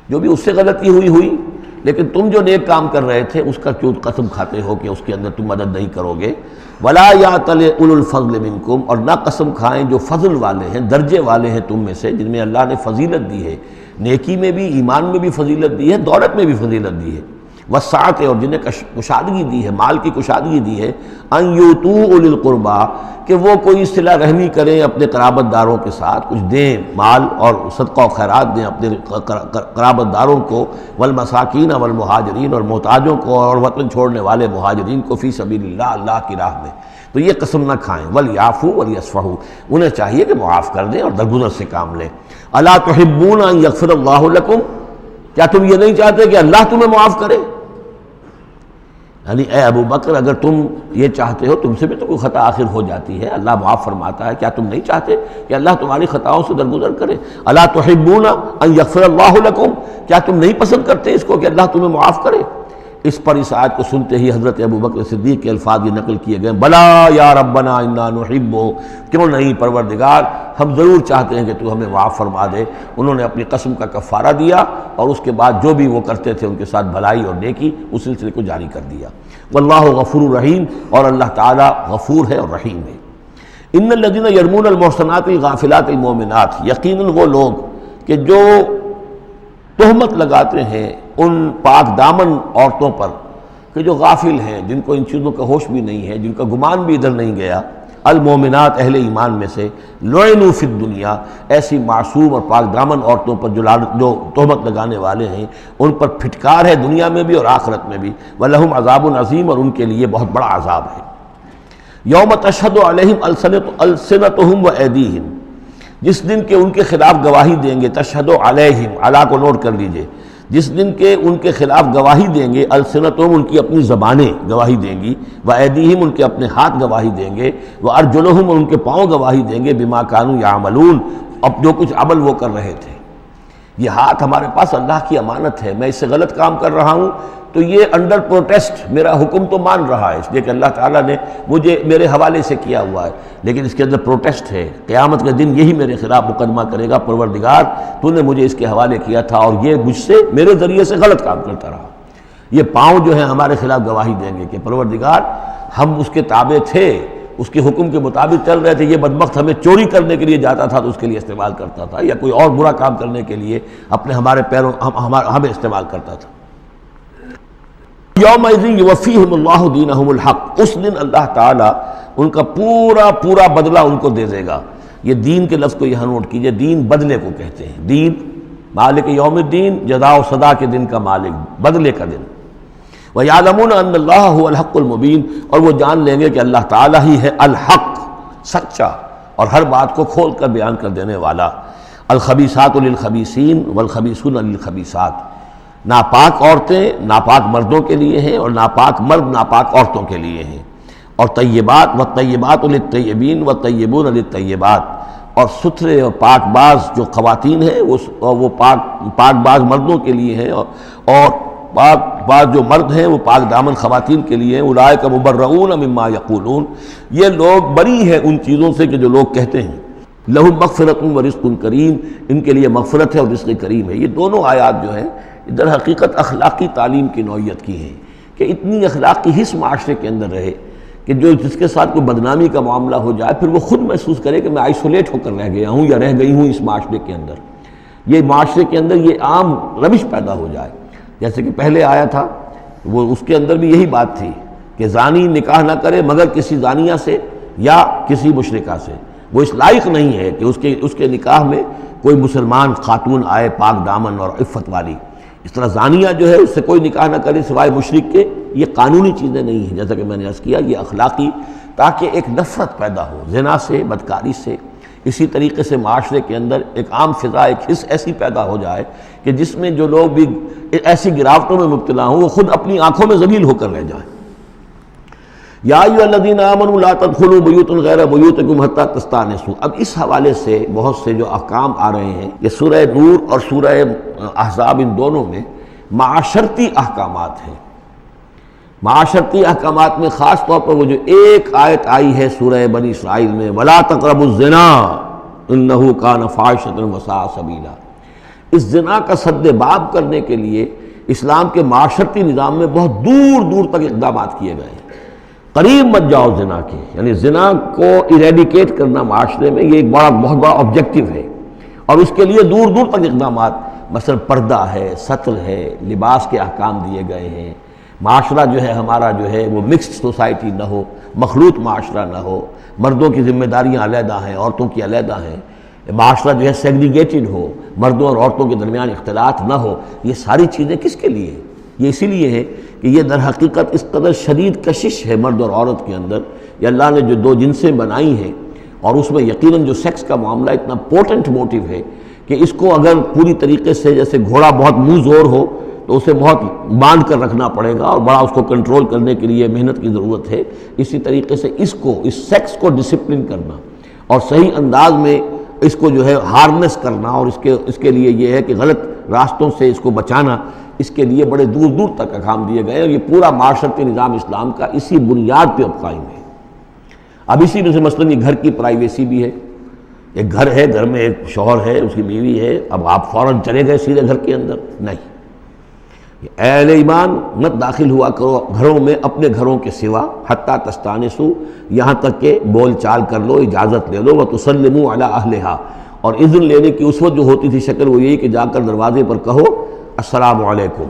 S1: جو بھی اس سے غلطی ہوئی، لیکن تم جو نیک کام کر رہے تھے اس کا کیوں قسم کھاتے ہو کہ اس کے اندر تم مدد نہیں کرو گے۔ ولا یأتل اولو الفضل منکم، اور نہ قسم کھائیں جو فضل والے ہیں، درجے والے ہیں تم میں سے، جن میں اللہ نے فضیلت دی ہے، نیکی میں بھی، ایمان میں بھی فضیلت دی ہے، دولت میں بھی فضیلت دی ہے، وسعت، اور جنہیں کشادگی دی ہے، مال کی کشادگی دی ہے، ان یؤتوا اولی القربى، کہ وہ کوئی صلہ رحمی کریں اپنے قرابت داروں کے ساتھ، کچھ دیں، مال اور صدقہ و خیرات دیں اپنے قرابت داروں کو، والمساکین والمہاجرین، اور محتاجوں کو اور وطن چھوڑنے والے مہاجرین کو، فی سبیل اللہ، اللہ کی راہ میں۔ تو یہ قسم نہ کھائیں۔ ولیعفوا ولیصفحوا، انہیں چاہیے کہ معاف کر دیں اور درگزر سے کام لیں۔ الا تحبون ان یغفر اللہ لکم، کیا تم یہ نہیں چاہتے کہ اللہ تمہیں معاف کرے؟ یعنی اے ابو بکر اگر تم یہ چاہتے ہو، تم سے بھی تو کوئی خطا آخر ہو جاتی ہے، اللہ معاف فرماتا ہے، کیا تم نہیں چاہتے کہ اللہ تمہاری خطاؤں سے درگزر کرے؟ الا تحبون ان یغفر اللہ لکم، کیا تم نہیں پسند کرتے اس کو کہ اللہ تمہیں معاف کرے؟ اس پر اس آیت کو سنتے ہی حضرت ابو بکر صدیق کے الفاظ یہ نقل کیے گئے، بلا یا ربنا انا نحب، کیوں نہیں پروردگار، ہم ضرور چاہتے ہیں کہ تو ہمیں معاف فرما دے۔ انہوں نے اپنی قسم کا کفارہ دیا اور اس کے بعد جو بھی وہ کرتے تھے ان کے ساتھ بھلائی اور نیکی، اس سلسلے کو جاری کر دیا۔ واللہ غفور رحیم، اور اللہ تعالیٰ غفور ہے اور رحیم ہے۔ ان الذین یرمون المحصنات الغافلات المؤمنات، یقیناً وہ لوگ کہ جو تہمت لگاتے ہیں ان پاک دامن عورتوں پر کہ جو غافل ہیں، جن کو ان چیزوں کا ہوش بھی نہیں ہے، جن کا گمان بھی ادھر نہیں گیا، المومنات اہل ایمان میں سے، لعنوا فی الدنیا، ایسی معصوم اور پاک دامن عورتوں پر جو تہمت لگانے والے ہیں ان پر پھٹکار ہے دنیا میں بھی اور آخرت میں بھی، ولہم عذاب عظیم، اور ان کے لیے بہت بڑا عذاب ہے۔ یوم تشہد علیہم السنتہم وایدیہم، جس دن کے ان کے خلاف گواہی دیں گے، تشہد علیہم، علی کو نوٹ کر لیجئے، جس دن کے ان کے خلاف گواہی دیں گے، السنتہم ان کی اپنی زبانیں گواہی دیں گی، وایدیہم ان کے اپنے ہاتھ گواہی دیں گے، وارجلہم ان کے پاؤں گواہی دیں گے، بما کانوا یعملون، اب جو کچھ عمل وہ کر رہے تھے۔ یہ ہاتھ ہمارے پاس اللہ کی امانت ہے، میں اس سے غلط کام کر رہا ہوں تو یہ انڈر پروٹیسٹ میرا حکم تو مان رہا ہے، اس لیے کہ اللہ تعالیٰ نے مجھے میرے حوالے سے کیا ہوا ہے، لیکن اس کے اندر پروٹیسٹ ہے، قیامت کے دن یہی میرے خلاف مقدمہ کرے گا، پروردگار تو نے مجھے اس کے حوالے کیا تھا اور یہ مجھ سے میرے ذریعے سے غلط کام کرتا رہا۔ یہ پاؤں جو ہیں ہمارے خلاف گواہی دیں گے کہ پروردگار ہم اس کے تابع تھے، اس کے حکم کے مطابق چل رہے تھے، یہ بدبخت ہمیں چوری کرنے کے لیے جاتا تھا تو اس کے لیے استعمال کرتا تھا، یا کوئی اور برا کام کرنے کے لیے اپنے ہمارے پیروں ہمیں استعمال کرتا تھا۔ یومئذ یوفیہم اللہ دینہم الحق، اس دن اللہ تعالیٰ ان کا پورا بدلہ ان کو دے دے گا۔ یہ دین کے لفظ کو یہاں نوٹ کیجئے، دین بدلے کو کہتے ہیں، دین مالک یوم الدین، جزا و سزا کے دن کا مالک، بدلے کا دن۔ وَيَعْلَمُونَ أَنَّ اللَّهَ هُوَ الْحَقُّ الْمُبِينُ، اور وہ جان لیں گے کہ اللہ تعالیٰ ہی ہے الحق، سچا اور ہر بات کو کھول کر بیان کر دینے والا۔ الخبیثات للخبیثین والخبیثون للخبیثات، ناپاک عورتیں ناپاک مردوں کے لیے ہیں اور ناپاک مرد ناپاک عورتوں کے لیے ہیں، اور طیبات والطیبات للطیبین والطیبون للطیبات، اور ستھرے اور پاک باز جو خواتین ہیں وہ پاک باز مردوں کے لیے ہیں، اور پاک باز جو مرد ہیں وہ پاک دامن خواتین کے لیے ہیں۔ اولئک مبرؤون مما یقولون، یہ لوگ بری ہیں ان چیزوں سے کہ جو لوگ کہتے ہیں۔ لہم مغفرۃ ورزق کریم، ان کے لیے مغفرت ہے اور رزق کریم ہے۔ یہ دونوں آیات جو ہیں در حقیقت اخلاقی تعلیم کی نوعیت کی ہیں کہ اتنی اخلاقی حس معاشرے کے اندر رہے کہ جس کے ساتھ کوئی بدنامی کا معاملہ ہو جائے پھر وہ خود محسوس کرے کہ میں آئسولیٹ ہو کر رہ گیا ہوں یا رہ گئی ہوں اس معاشرے کے اندر، یہ معاشرے کے اندر یہ عام روش پیدا ہو جائے۔ جیسے کہ پہلے آیا تھا وہ اس کے اندر بھی یہی بات تھی کہ زانی نکاح نہ کرے مگر کسی زانیہ سے یا کسی مشرکہ سے، وہ اس لائق نہیں ہے کہ اس کے نکاح میں کوئی مسلمان خاتون آئے پاک دامن اور عفت والی۔ اس طرح زانیہ جو ہے اس سے کوئی نکاح نہ کرے سوائے مشرک کے، یہ قانونی چیزیں نہیں ہیں جیسا کہ میں نے عرض کیا، یہ اخلاقی، تاکہ ایک نفرت پیدا ہو زنا سے، بدکاری سے۔ اسی طریقے سے معاشرے کے اندر ایک عام فضا، ایک حس ایسی پیدا ہو جائے کہ جس میں جو لوگ بھی ایسی گراوٹوں میں مبتلا ہوں وہ خود اپنی آنکھوں میں ذلیل ہو کر رہ جائیں۔ یا ایھا الذین آمنوا لا تدخلوا بیوتا غیر بیوتکم حتی تستأنسوا، اب اس حوالے سے بہت سے جو احکام آ رہے ہیں، یہ سورہ نور اور سورہ احزاب ان دونوں میں معاشرتی احکامات ہیں۔ معاشرتی احکامات میں خاص طور پر وہ جو ایک آیت آئی ہے سورہ بنی اسرائیل میں، وَلَا تَقْرَبُوا الزِّنَا إِنَّهُ كَانَ فَاحِشَةً وَسَاءَ سَبِيلًا، اس زنا کا سد باب کرنے کے لیے اسلام کے معاشرتی نظام میں بہت دور دور تک اقدامات کیے گئے ہیں۔ قریب مت جاؤ زنا کے، یعنی زنا کو ایریڈیکیٹ کرنا معاشرے میں یہ ایک بہت بڑا آبجیکٹیو ہے، اور اس کے لیے دور دور تک اقدامات، مثلا پردہ ہے، ستر ہے، لباس کے احکام دیے گئے ہیں، معاشرہ جو ہے ہمارا جو ہے وہ مکسڈ سوسائٹی نہ ہو، مخلوط معاشرہ نہ ہو، مردوں کی ذمہ داریاں علیحدہ ہیں، عورتوں کی علیحدہ ہیں، معاشرہ جو ہے سیگریگیٹڈ ہو، مردوں اور عورتوں کے درمیان اختلاط نہ ہو۔ یہ ساری چیزیں کس کے لیے ہیں؟ یہ اسی لیے ہے کہ یہ در حقیقت اس قدر شدید کشش ہے مرد اور عورت کے اندر، یہ اللہ نے جو دو جنسیں بنائی ہیں، اور اس میں یقیناً جو سیکس کا معاملہ اتنا پورٹنٹ موٹیو ہے کہ اس کو اگر پوری طریقے سے، جیسے گھوڑا بہت منہ زور ہو تو اسے بہت باندھ کر رکھنا پڑے گا اور بڑا اس کو کنٹرول کرنے کے لیے محنت کی ضرورت ہے، اسی طریقے سے اس سیکس کو ڈسپلن کرنا اور صحیح انداز میں اس کو جو ہے ہارنس کرنا، اور اس کے لیے یہ ہے کہ غلط راستوں سے اس کو بچانا، اس کے لیے بڑے دور دور تک احکام دیے گئے، اور یہ پورا معاشرتی نظام اسلام کا اسی بنیاد پہ اب قائم ہے۔ اب اسی میں سے مثلاً یہ گھر کی پرائیویسی بھی ہے، ایک گھر ہے، گھر میں ایک شوہر ہے، اس کی بیوی ہے، اب آپ فوراً چلے گئے سیدھے گھر کے اندر، نہیں، اے اہل ایمان مت داخل ہوا کرو گھروں میں اپنے گھروں کے سوا، حتیٰ تستانسوا، یہاں تک کہ بول چال کر لو، اجازت لے لو، وتسلموا علی اہلہا، اور اذن لینے کی اس وقت جو ہوتی تھی شکل وہ یہی کہ جا کر دروازے پر کہو السلام علیکم،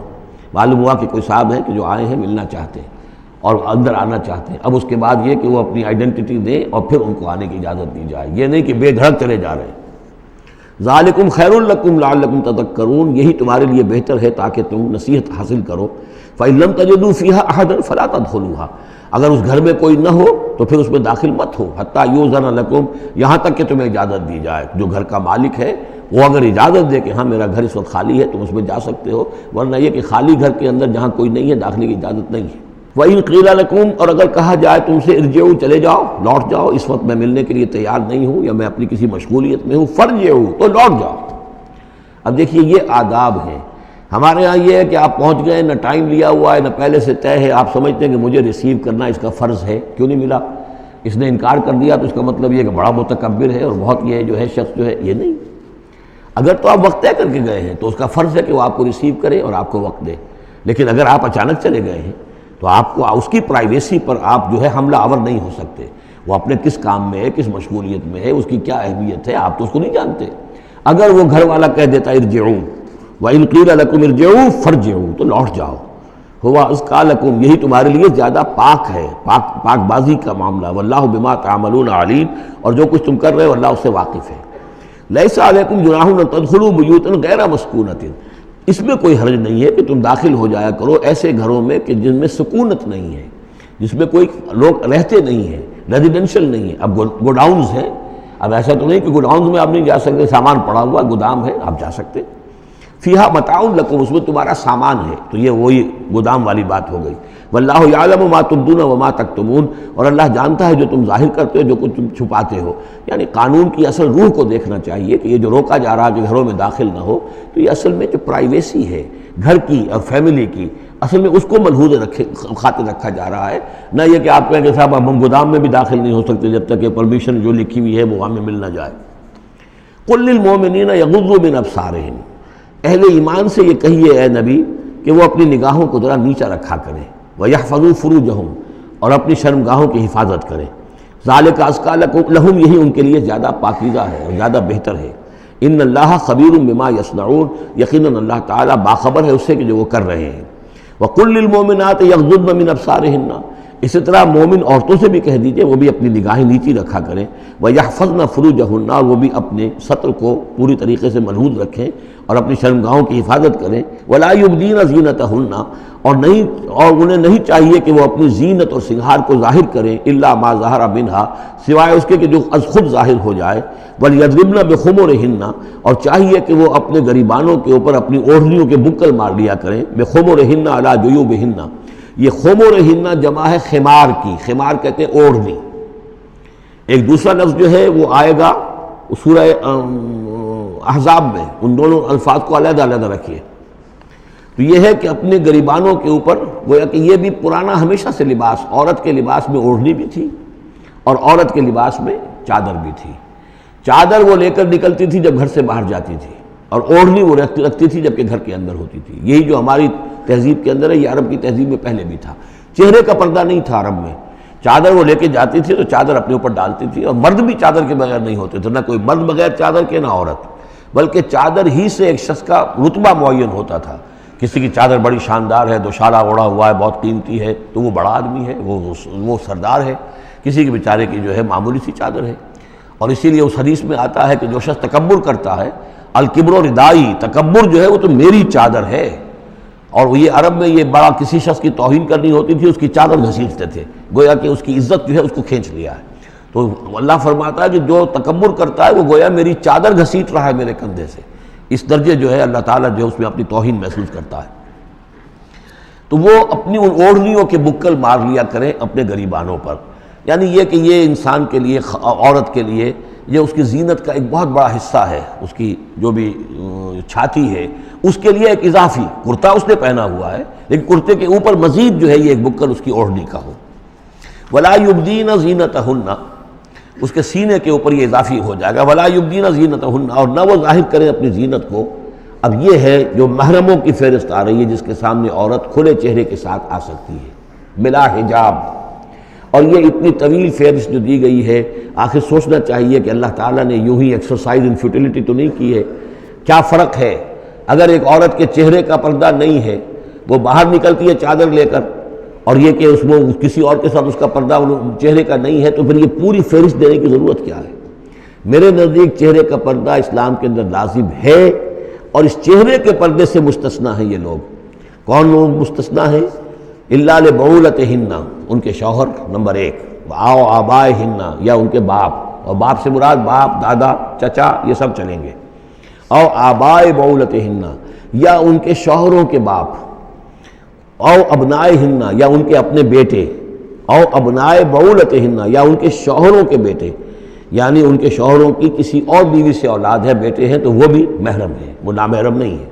S1: معلوم ہوا کہ کوئی صاحب ہیں کہ جو آئے ہیں ملنا چاہتے ہیں اور اندر آنا چاہتے ہیں۔ اب اس کے بعد یہ کہ وہ اپنی آئیڈینٹی دیں اور پھر ان کو آنے کی اجازت دی جائے، یہ نہیں کہ بے دھڑک چلے جا رہے ہیں۔ ذالکم خیر لکم لعلکم تذکرون، یہی تمہارے لیے بہتر ہے تاکہ تم نصیحت حاصل کرو۔ فإن لم تجدوا فیہا احدا فلا تدخلوها، اگر اس گھر میں کوئی نہ ہو تو پھر اس میں داخل مت ہو، حتیٰ یؤذن لکم، یہاں تک کہ تمہیں اجازت دی جائے۔ جو گھر کا مالک ہے وہ اگر اجازت دے کہ ہاں میرا گھر اس وقت خالی ہے تم اس میں جا سکتے ہو، ورنہ یہ کہ خالی گھر کے اندر جہاں کوئی نہیں ہے داخلے کی اجازت نہیں ہے۔ وَإِن قِيلَ لَكُمْ، اور اگر کہا جائے تم سے ارجعوا، چلے جاؤ، لوٹ جاؤ، اس وقت میں ملنے کے لیے تیار نہیں ہوں یا میں اپنی کسی مشغولیت میں ہوں، فرجعوا، تو لوٹ جاؤ۔ اب دیکھیے یہ آداب ہیں. ہمارے ہاں یہ ہے کہ آپ پہنچ گئے، نہ ٹائم لیا ہوا ہے نہ پہلے سے طے ہے، آپ سمجھتے ہیں کہ مجھے ریسیو کرنا اس کا فرض ہے، کیوں نہیں ملا؟ اس نے انکار کر دیا تو اس کا مطلب یہ کہ بڑا متکبر ہے اور بہت یہ جو ہے شخص جو ہے، یہ نہیں. اگر تو آپ وقت طے کر کے گئے ہیں تو اس کا فرض ہے کہ وہ آپ کو ریسیو کرے اور آپ کو وقت دے. لیکن اگر آپ اچانک چلے گئے ہیں تو آپ کو اس کی پرائیویسی پر آپ جو ہے حملہ آور نہیں ہو سکتے. وہ اپنے کس کام میں ہے، کس مشغولیت میں ہے، اس کی کیا اہمیت ہے، آپ تو اس کو نہیں جانتے. اگر وہ گھر والا کہہ دیتا ارجعوا وَإِنْ قِيلَ لَكُمْ ارْجِعُوا فَارْجِعُوا، تو لوٹ جاؤ. ہوا اذکیٰ لکم، یہی تمہارے لیے زیادہ پاک ہے، پاک بازی کا معاملہ. واللہ بما تعملون علیم، اور جو کچھ تم کر رہے ہو اللہ اس سے واقف ہے. لیس علیکم جناح ان تدخلوا بیوتا غیر مسکونۃ، اس میں کوئی حرج نہیں ہے کہ تم داخل ہو جایا کرو ایسے گھروں میں کہ جن میں سکونت نہیں ہے، جس میں کوئی لوگ رہتے نہیں ہیں، ریزیڈینشل نہیں ہے. اب گوڈاؤنز ہیں، اب ایسا تو نہیں کہ گوڈاؤنز میں آپ نہیں جا سکتے، سامان پڑا ہوا گودام ہے آپ جا سکتے. فیہا متاع لکم، اس میں تمہارا سامان ہے، تو یہ وہی گودام والی بات ہو گئی. واللہ یعلم ما تبدون وما تکتمون، اور اللہ جانتا ہے جو تم ظاہر کرتے ہو جو کچھ تم چھپاتے ہو. یعنی قانون کی اصل روح کو دیکھنا چاہیے کہ یہ جو روکا جا رہا ہے کہ گھروں میں داخل نہ ہو، تو یہ اصل میں جو پرائیویسی ہے گھر کی اور فیملی کی، اصل میں اس کو ملحوظ خاطر رکھا جا رہا ہے. نہ یہ کہ آپ کہیں کہ صاحب ہم گودام میں بھی داخل نہیں ہو سکتے جب تک کہ پرمیشن جو لکھی ہوئی ہے وہ ہمیں مل نہ جائے. قل للمؤمنین یغضوا من ابصارہم، اہل ایمان سے یہ کہیے اے نبی کہ وہ اپنی نگاہوں کو ذرا نیچا رکھا کریں. وَيَحْفَظُوا فُرُوجَهُمْ، اور اپنی شرمگاہوں کی حفاظت کریں. ذَلِكَ أَزْكَىٰ لَهُمْ، یہی ان کے لیے زیادہ پاکیزہ ہے اور زیادہ بہتر ہے. ان اللہ خبیر بما یصنعون، یقیناً اللہ تعالیٰ باخبر ہے اس سے کہ جو وہ کر رہے ہیں. وَقُلْ لِلْمُؤْمِنَاتِ يَغْضُضْنَ مِنْ أَبْصَارِهِنَّ، اسی طرح مومن عورتوں سے بھی کہہ دیجئے وہ بھی اپنی نگاہیں نیچی رکھا کریں. وَيَحْفَظْنَ فُرُوجَهُنَّ، اور وہ بھی اپنے سطر کو پوری طریقے سے ملحوظ رکھیں اور اپنی شرمگاہوں کی حفاظت کریں. وَلَا يُبْدِينَ زِينَتَهُنَّ، اور انہیں نہیں چاہیے کہ وہ اپنی زینت اور سنگھار کو ظاہر کریں. إِلَّا مَا ظَهَرَ مِنْهَا، سوائے اس کے کہ جو از خود ظاہر ہو جائے. وَلْيَضْرِبْنَ بِخُمُرِهِنَّ، اور چاہیے کہ وہ اپنے گریبانوں کے اوپر اپنی اوڑھنیوں کے بکل مار لیا کریں. بِخُمُرِهِنَّ عَلَى جُيُوبِهِنَّ، یہ خمرہن جمع ہے خمار کی، خمار کہتے ہیں اوڑھنی. ایک دوسرا لفظ جو ہے وہ آئے گا سورہ احزاب میں، ان دونوں الفاظ کو علیحدہ علیحدہ رکھیے. تو یہ ہے کہ اپنے گریبانوں کے اوپر، گویا کہ یہ بھی پرانا ہمیشہ سے لباس، عورت کے لباس میں اوڑھنی بھی تھی اور عورت کے لباس میں چادر بھی تھی. چادر وہ لے کر نکلتی تھی جب گھر سے باہر جاتی تھی، اور اوڑھنی وہ رکھتی تھی جب کہ گھر کے اندر ہوتی تھی. یہی جو ہماری تہذیب کے اندر ہے، یہ عرب کی تہذیب میں پہلے بھی تھا. چہرے کا پردہ نہیں تھا عرب میں، چادر وہ لے کے جاتی تھی تو چادر اپنے اوپر ڈالتی تھی. اور مرد بھی چادر کے بغیر نہیں ہوتے تھے، نہ کوئی مرد بغیر چادر کے نہ عورت، بلکہ چادر ہی سے ایک شخص کا رتبہ معین ہوتا تھا. کسی کی چادر بڑی شاندار ہے، دوشالہ اوڑھا ہوا ہے، بہت قیمتی ہے، تو وہ بڑا آدمی ہے، وہ سردار ہے. کسی کے بیچارے کی جو ہے معمولی سی چادر ہے. اور اسی لیے اس حدیث میں آتا ہے کہ جو شخص تکبر کرتا ہے، الکبر ردائی، تکبر جو ہے وہ تو میری چادر ہے. اور یہ عرب میں یہ بڑا کسی شخص کی توہین کرنی ہوتی تھی اس کی چادر گھسیٹتے تھے، گویا کہ اس کی عزت جو ہے اس کو کھینچ لیا ہے. تو اللہ فرماتا ہے کہ جو تکبر کرتا ہے وہ گویا میری چادر گھسیٹ رہا ہے میرے کندھے سے. اس درجے جو ہے اللہ تعالیٰ جو ہے اس میں اپنی توہین محسوس کرتا ہے. تو وہ اپنی ان اوڑھنیوں کے بکل مار لیا کریں اپنے گریبانوں پر. یعنی یہ کہ یہ انسان کے لیے، عورت کے لیے، یہ اس کی زینت کا ایک بہت بڑا حصہ ہے. اس کی جو بھی چھاتی ہے اس کے لیے ایک اضافی کرتا اس نے پہنا ہوا ہے، لیکن کرتے کے اوپر مزید جو ہے یہ ایک بکل اس کی اوڑھنی کا ہو. ولا یبدین زینتہن، اس کے سینے کے اوپر یہ اضافی ہو جائے گا. ولا یبدین زینتہن، اور نہ وہ ظاہر کریں اپنی زینت کو. اب یہ ہے جو محرموں کی فہرست آ رہی ہے جس کے سامنے عورت کھلے چہرے کے ساتھ آ سکتی ہے بلا حجاب. اور یہ اتنی طویل فہرست جو دی گئی ہے، آخر سوچنا چاہیے کہ اللہ تعالیٰ نے یوں ہی ایکسرسائز ان فیوٹیلیٹی تو نہیں کی ہے. کیا فرق ہے اگر ایک عورت کے چہرے کا پردہ نہیں ہے، وہ باہر نکلتی ہے چادر لے کر، اور یہ کہ اس میں کسی اور کے ساتھ اس کا پردہ چہرے کا نہیں ہے، تو پھر یہ پوری فہرست دینے کی ضرورت کیا ہے؟ میرے نزدیک چہرے کا پردہ اسلام کے اندر لازم ہے، اور اس چہرے کے پردے سے مستثنا ہیں یہ لوگ. کون لوگ مستثنا ہیں؟ الا لبعولتہن، ان کے شوہر نمبر 1، او آبائہن، یا ان کے باپ، اور باپ سے مراد باپ، دادا، چچا، یہ سب چلیں گے. او آبائے بعولتہن، یا ان کے شوہروں کے باپ. او ابنائہن، یا ان کے اپنے بیٹے. او ابنائے بعولتہن، یا ان کے شوہروں کے بیٹے. یعنی ان کے شوہروں کی کسی اور بیوی سے اولاد ہے، بیٹے ہیں، تو وہ بھی محرم ہیں، وہ نامحرم نہیں ہے۔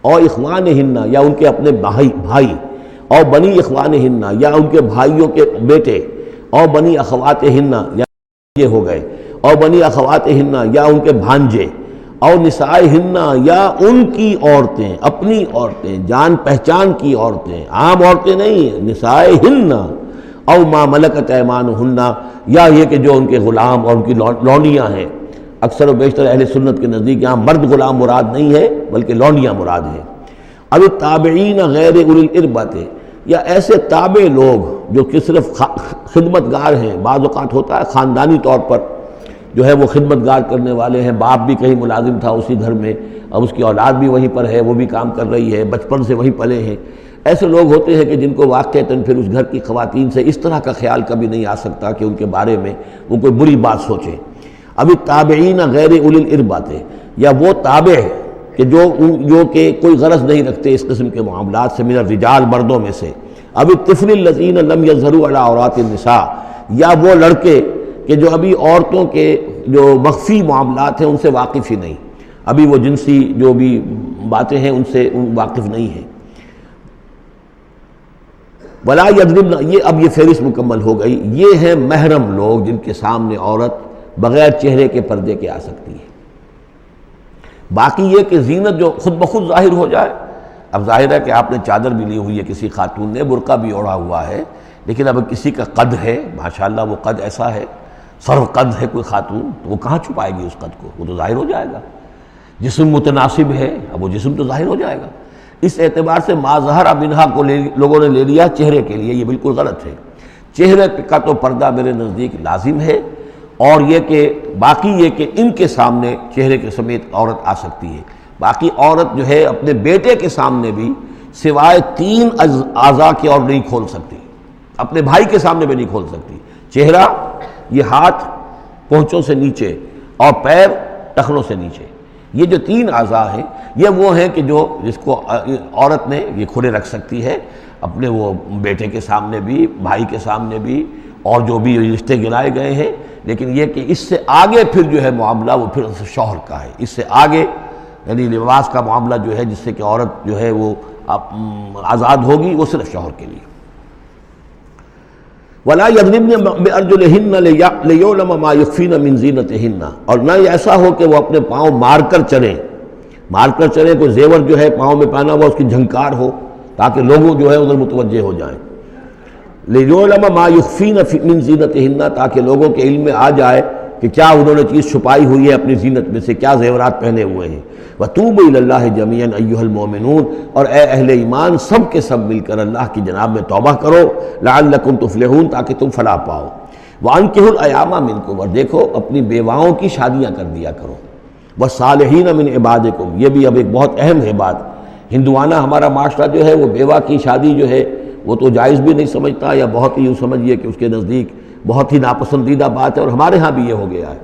S1: اور اخوانہن، یا ان کے اپنے بھائی، اور بنی اخوانہن، یا ان کے بھائیوں کے بیٹے، اور بنی اخواتہن، یا یہ ہو گئے، اور بنی اخواتہن، یا ان کے بھانجے، اور نسائہن، یا ان کی عورتیں، اپنی عورتیں، جان پہچان کی عورتیں، عام عورتیں نہیں، نسائہن، او ما ملکت ایمانہن، یا یہ کہ جو ان کے غلام اور ان کی لونڈیاں ہیں۔ اکثر و بیشتر اہل سنت کے نزدیک یہاں مرد غلام مراد نہیں ہے بلکہ لونڈیاں مراد ہیں۔ اب التابعین غیر اولی الاربۃ، یا ایسے تابع لوگ جو کہ صرف خدمت گار ہیں، بعض اوقات ہوتا ہے خاندانی طور پر جو ہے وہ خدمت گار کرنے والے ہیں، باپ بھی کہیں ملازم تھا اسی گھر میں، اب اس کی اولاد بھی وہیں پر ہے، وہ بھی کام کر رہی ہے، بچپن سے وہیں پلے ہیں۔ ایسے لوگ ہوتے ہیں کہ جن کو واقعتاً پھر اس گھر کی خواتین سے اس طرح کا خیال کبھی نہیں آ سکتا کہ ان کے بارے میں وہ کوئی بری بات سوچیں۔ ابھی تابعین غیر اولی الاربۃ، یا وہ تابع کہ جو کہ کوئی غرض نہیں رکھتے اس قسم کے معاملات سے، من الرجال، مردوں میں سے۔ ابھی الطفل الذین لم یظہروا علی عورات النساء، یا وہ لڑکے کہ جو ابھی عورتوں کے جو مخفی معاملات ہیں ان سے واقف ہی نہیں، ابھی وہ جنسی جو بھی باتیں ہیں ان سے واقف نہیں ہیں۔ ولا یضربن، یہ اب یہ فہرست مکمل ہو گئی، یہ ہیں محرم لوگ جن کے سامنے عورت بغیر چہرے کے پردے کے آ سکتی ہے۔ باقی یہ کہ زینت جو خود بخود ظاہر ہو جائے، اب ظاہر ہے کہ آپ نے چادر بھی لی ہوئی ہے، کسی خاتون نے برقع بھی اوڑھا ہوا ہے، لیکن اب کسی کا قد ہے، ماشاءاللہ وہ قد ایسا ہے، سر قد ہے کوئی خاتون، تو وہ کہاں چھپائے گی اس قد کو، وہ تو ظاہر ہو جائے گا۔ جسم متناسب ہے، اب وہ جسم تو ظاہر ہو جائے گا۔ اس اعتبار سے ما ظہر منہا کو لوگوں نے لے لیا چہرے کے لیے، یہ بالکل غلط ہے۔ چہرے کا تو پردہ میرے نزدیک لازم ہے، اور یہ کہ باقی یہ کہ ان کے سامنے چہرے کے سمیت عورت آ سکتی ہے۔ باقی عورت جو ہے اپنے بیٹے کے سامنے بھی سوائے 3 اعضاء کے اور نہیں کھول سکتی، اپنے بھائی کے سامنے بھی نہیں کھول سکتی۔ چہرہ، یہ ہاتھ پونچھوں سے نیچے، اور پیر ٹخنوں سے نیچے، یہ جو 3 اعضاء ہیں یہ وہ ہیں کہ جس کو عورت نے یہ کھلے رکھ سکتی ہے، اپنے وہ بیٹے کے سامنے بھی، بھائی کے سامنے بھی، اور جو بھی رشتے گرائے گئے ہیں۔ لیکن یہ کہ اس سے آگے پھر جو ہے معاملہ وہ پھر شوہر کا ہے، اس سے آگے یعنی لباس کا معاملہ جو ہے جس سے کہ عورت جو ہے وہ آزاد ہوگی، وہ صرف شوہر کے لیے۔ وَلَا يَضْرِبْنَ بِأَرْجُلِهِنَّ لِيُعْلَمَ مَا يُخْفِينَ مِنْ زِينَتِهِنَّ، اور نہ یہ ایسا ہو کہ وہ اپنے پاؤں مار کر چلیں، کوئی زیور جو ہے پاؤں میں پہنا ہوا اس کی جھنکار ہو تاکہ لوگوں جو ہے ادھر متوجہ ہو جائیں۔ لِيُعْلَمَ مَا يُخْفِينَ مِنْ زِينَتِهِنَّ، تاکہ لوگوں کے علم میں آ جائے کہ کیا انہوں نے چیز چھپائی ہوئی ہے اپنی زینت میں سے، کیا زیورات پہنے ہوئے ہیں۔ وَتُوبُوا إِلَى اللَّهِ جَمِيعًا أَيُّهَا الْمُؤْمِنُونَ، اور اے اہل ایمان سب کے سب مل کر اللہ کی جناب میں توبہ کرو، لَعَلَّكُمْ تُفْلِحُونَ، تاکہ تم فلاح پاؤ۔ وَأَنكِحُوا الْأَيَامَ مِنكُمْ، اور دیکھو اپنی بیواؤں کی شادیاں کر دیا کرو۔ وَالصَّالِحِينَ مِنْ عِبَادِكُمْ، یہ بھی اب ایک بہت اہم ہے بات۔ ہندوانہ ہمارا معاشرہ جو ہے وہ بیوہ کی شادی جو ہے وہ تو جائز بھی نہیں سمجھتا، یا بہت ہی یوں سمجھیے کہ اس کے نزدیک بہت ہی ناپسندیدہ بات ہے، اور ہمارے ہاں بھی یہ ہو گیا ہے۔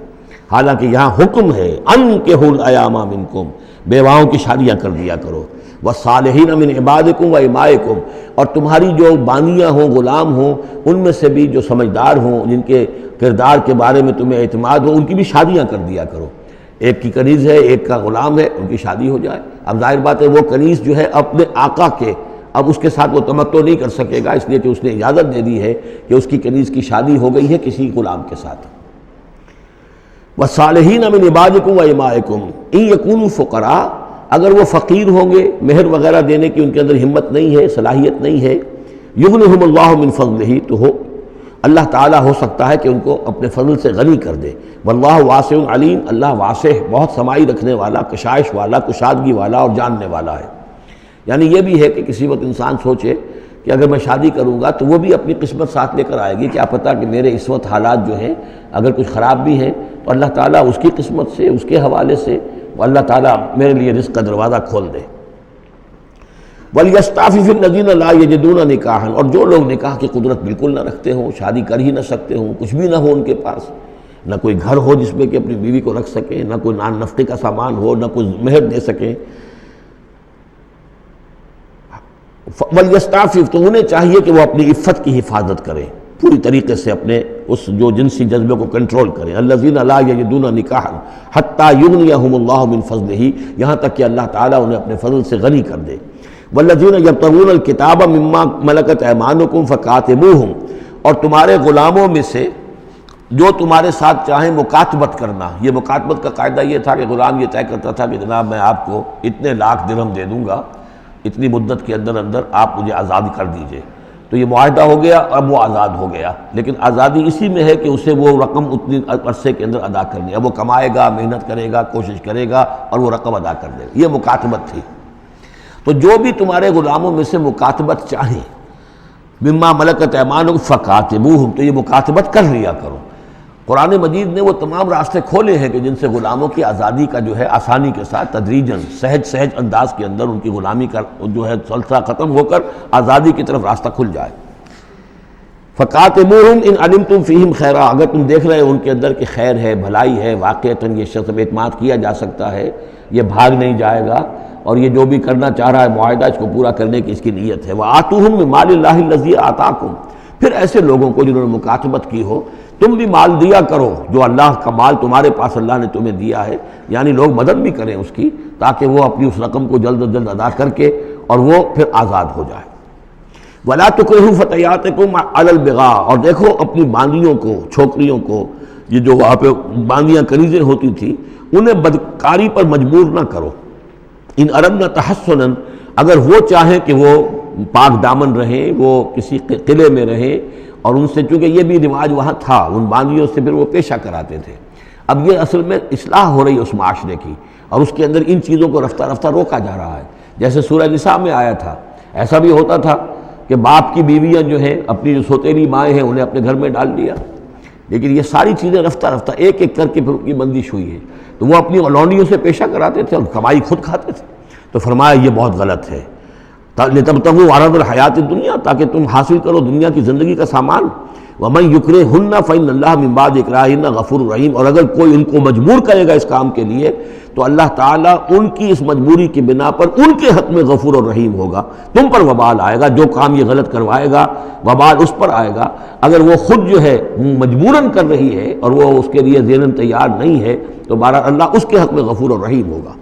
S1: حالانکہ یہاں حکم ہے انکحوا الایام منکم، بیواؤں کی شادیاں کر دیا کرو۔ والصالحین من عبادکم و امائکم، اور تمہاری جو بانیاں ہوں، غلام ہوں، ان میں سے بھی جو سمجھدار ہوں، جن کے کردار کے بارے میں تمہیں اعتماد ہو، ان کی بھی شادیاں کر دیا کرو۔ ایک کی کنیز ہے، ایک کا غلام ہے، ان کی شادی ہو جائے۔ اب ظاہر بات ہے وہ کنیز جو ہے اپنے آقا کے، اب اس کے ساتھ وہ تمتع نہیں کر سکے گا، اس لیے کہ اس نے اجازت دے دی ہے کہ اس کی کنیز کی شادی ہو گئی ہے کسی غلام کے ساتھ۔ وَالصَّالِحِينَ مِنْ عِبَادِكُمْ وَإِمَائِكُمْ إِنْ يَكُونُوا فُقَرَاءَ، اگر وہ فقیر ہوں گے، مہر وغیرہ دینے کی ان کے اندر ہمت نہیں ہے، صلاحیت نہیں ہے، يُغْنِهُمُ اللَّهُ مِنْ فَضْلِهِ، تو اللہ تعالیٰ ہو سکتا ہے کہ ان کو اپنے فضل سے غنی کر دے۔ وَاللَّهُ وَاسِعٌ عَلِيمٌ، اللہ واسع، بہت سمائی رکھنے والا، کشائش والا، کشادگی والا اور جاننے والا ہے۔ یعنی یہ بھی ہے کہ کسی وقت انسان سوچے کہ اگر میں شادی کروں گا تو وہ بھی اپنی قسمت ساتھ لے کر آئے گی، کیا پتہ کہ میرے اس وقت حالات جو ہیں اگر کچھ خراب بھی ہیں تو اللہ تعالیٰ اس کی قسمت سے، اس کے حوالے سے وہ اللہ تعالیٰ میرے لیے رزق کا دروازہ کھول دے۔ وَلْيَسْتَعْفِفِ الَّذِينَ لَا يَجِدُونَ نِكَاحًا، اور جو لوگ نکاح کی قدرت بالکل نہ رکھتے ہوں، شادی کر ہی نہ سکتے ہوں، کچھ بھی نہ ہو ان کے پاس، نہ کوئی گھر ہو جس میں کہ اپنی بیوی کو رکھ سکیں، نہ کوئی نان نفقے کا سامان ہو، نہ کوئی مہر دے سکیں، وَلْيَسْتَعْفِفْ، تو انہیں چاہیے کہ وہ اپنی عفت کی حفاظت کریں، پوری طریقے سے اپنے اس جو جنسی جذبے کو کنٹرول کریں. الذین لا یجدون نکاحا حتی یغنیہم اللہ من فضلہ، یہاں تک کہ اللہ تعالیٰ انہیں اپنے فضل سے غنی کر دے. والذین یبتغون الکتاب مما ملکت ایمانکم فکاتبوہم، اور تمہارے غلاموں میں سے جو تمہارے ساتھ چاہیں مکاتبت کرنا. یہ مکاتبت کا قاعدہ یہ تھا کہ غلام یہ طے کرتا تھا کہ جناب میں آپ کو اتنے لاکھ درہم دے دوں گا، اتنی مدت کے اندر اندر آپ مجھے آزاد کر دیجئے. تو یہ معاہدہ ہو گیا، اب وہ آزاد ہو گیا. لیکن آزادی اسی میں ہے کہ اسے وہ رقم اتنی عرصے کے اندر ادا کرنی ہے. اب وہ کمائے گا، محنت کرے گا، کوشش کرے گا اور وہ رقم ادا کر دے گا. یہ مکاتبت تھی. تو جو بھی تمہارے غلاموں میں سے مکاتبت چاہیں مما ملکت ایمانکم فکاتبوہم، تو یہ مکاتبت کر لیا کرو. قرآن مجید نے وہ تمام راستے کھولے ہیں کہ جن سے غلاموں کی آزادی کا جو ہے آسانی کے ساتھ تدریجاً سہج انداز کے اندر ان کی غلامی کا جو ہے سلسلہ ختم ہو کر آزادی کی طرف راستہ کھل جائے. فَقَاتِبُوهُمْ إِنْ عَلِمْتُمْ فِيهِمْ خَيْرًا، اگر تم دیکھ رہے ہو ان کے اندر کہ خیر ہے، بھلائی ہے، واقعتاً یہ شخص اعتماد کیا جا سکتا ہے، یہ بھاگ نہیں جائے گا اور یہ جو بھی کرنا چاہ رہا ہے معاہدہ اس کو پورا کرنے کی اس کی نیت ہے. وَآتُوهُمْ مِنْ مَالِ اللَّهِ الَّذِي آتَاكُمْ، پھر ایسے لوگوں کو جنہوں نے مکاتبت کی ہو تم بھی مال دیا کرو جو اللہ کا مال تمہارے پاس اللہ نے تمہیں دیا ہے، یعنی لوگ مدد بھی کریں اس کی تاکہ وہ اپنی اس رقم کو جلد از جلد ادا کر کے اور وہ پھر آزاد ہو جائے. وَلَا تُكْرِهُوا فَتَيَاتِكُمْ عَلَى الْبِغَاءِ، اور دیکھو اپنی باندیوں کو، چھوکریوں کو، یہ جو وہاں پہ باندیاں کنیزیں ہوتی تھیں انہیں بدکاری پر مجبور نہ کرو. ان اردنا تحسنا، اگر وہ چاہیں کہ وہ پاک دامن رہیں، وہ کسی قلعے میں رہیں، اور ان سے چونکہ یہ بھی رواج وہاں تھا، ان باندیوں سے پھر وہ پیشہ کراتے تھے. اب یہ اصل میں اصلاح ہو رہی ہے اس معاشرے کی، اور اس کے اندر ان چیزوں کو رفتہ رفتہ روکا جا رہا ہے. جیسے سورہ نساء میں آیا تھا، ایسا بھی ہوتا تھا کہ باپ کی بیویاں جو ہیں اپنی جو سوتیلی مائیں ہیں انہیں اپنے گھر میں ڈال دیا. لیکن یہ ساری چیزیں رفتہ رفتہ ایک ایک کر کے پھر ان کی بندش ہوئی ہے. تو وہ اپنی لونڈیوں سے پیشہ کراتے تھے اور کمائی خود کھاتے تھے. تو فرمایا یہ بہت غلط ہے. لِتَبْتَغُوا عَرَضَ الْحَيَاةِ الدُّنْيَا، تاکہ تم حاصل کرو دنیا کی زندگی کا سامان. وَمَنْ يُكْرِهُنَّ فَإِنَّ اللَّهَ مِنْ بَعْدِ إِكْرَاهِهِنَّ غَفُورٌ رَحِيمٌ، اور اگر کوئی ان کو مجبور کرے گا اس کام کے لیے تو اللہ تعالیٰ ان کی اس مجبوری کی بنا پر ان کے حق میں غفور اور رحیم ہوگا. تم پر وبال آئے گا، جو کام یہ غلط کروائے گا وبال اس پر آئے گا. اگر وہ خود جو ہے مجبوراً کر رہی ہے اور وہ اس کے لیے ذہناً تیار نہیں ہے تو بہرحال اللہ اس کے حق میں غفور اور رحیم ہوگا.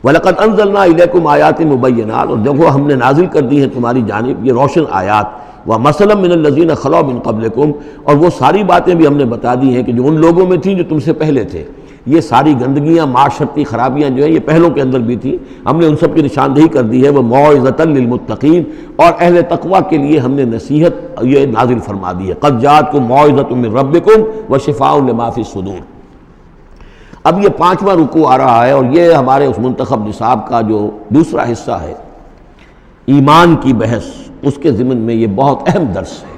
S1: وَلَقَدْ أَنزَلْنَا إِلَيْكُمْ آيَاتٍ مُبَيِّنَاتٍ، اور دیکھو ہم نے نازل کر دی ہیں تمہاری جانب یہ روشن آیات. وَمَثَلًا مِّنَ الَّذِينَ خَلَوْا مِن قَبْلِكُمْ، اور وہ ساری باتیں بھی ہم نے بتا دی ہیں کہ جو ان لوگوں میں تھیں جو تم سے پہلے تھے. یہ ساری گندگیاں، معاشرتی خرابیاں جو ہیں یہ پہلوں کے اندر بھی تھیں، ہم نے ان سب کی نشاندہی کر دی ہے. وَمَوْعِظَةً لِّلْمُتَّقِينَ، اور اہل تقویٰ کے لیے ہم نے نصیحت یہ نازل فرما دی ہے. قَدْ جَاءَتْكُم مَوْعِظَةٌ مِّن رَّبِّكُمْ وَشِفَاءٌ لِّمَا فِي الصُّدُورِ. اب یہ 5واں رکوع آ رہا ہے اور یہ ہمارے اس منتخب نصاب کا جو دوسرا حصہ ہے ایمان کی بحث، اس کے ضمن میں یہ بہت اہم درس ہے.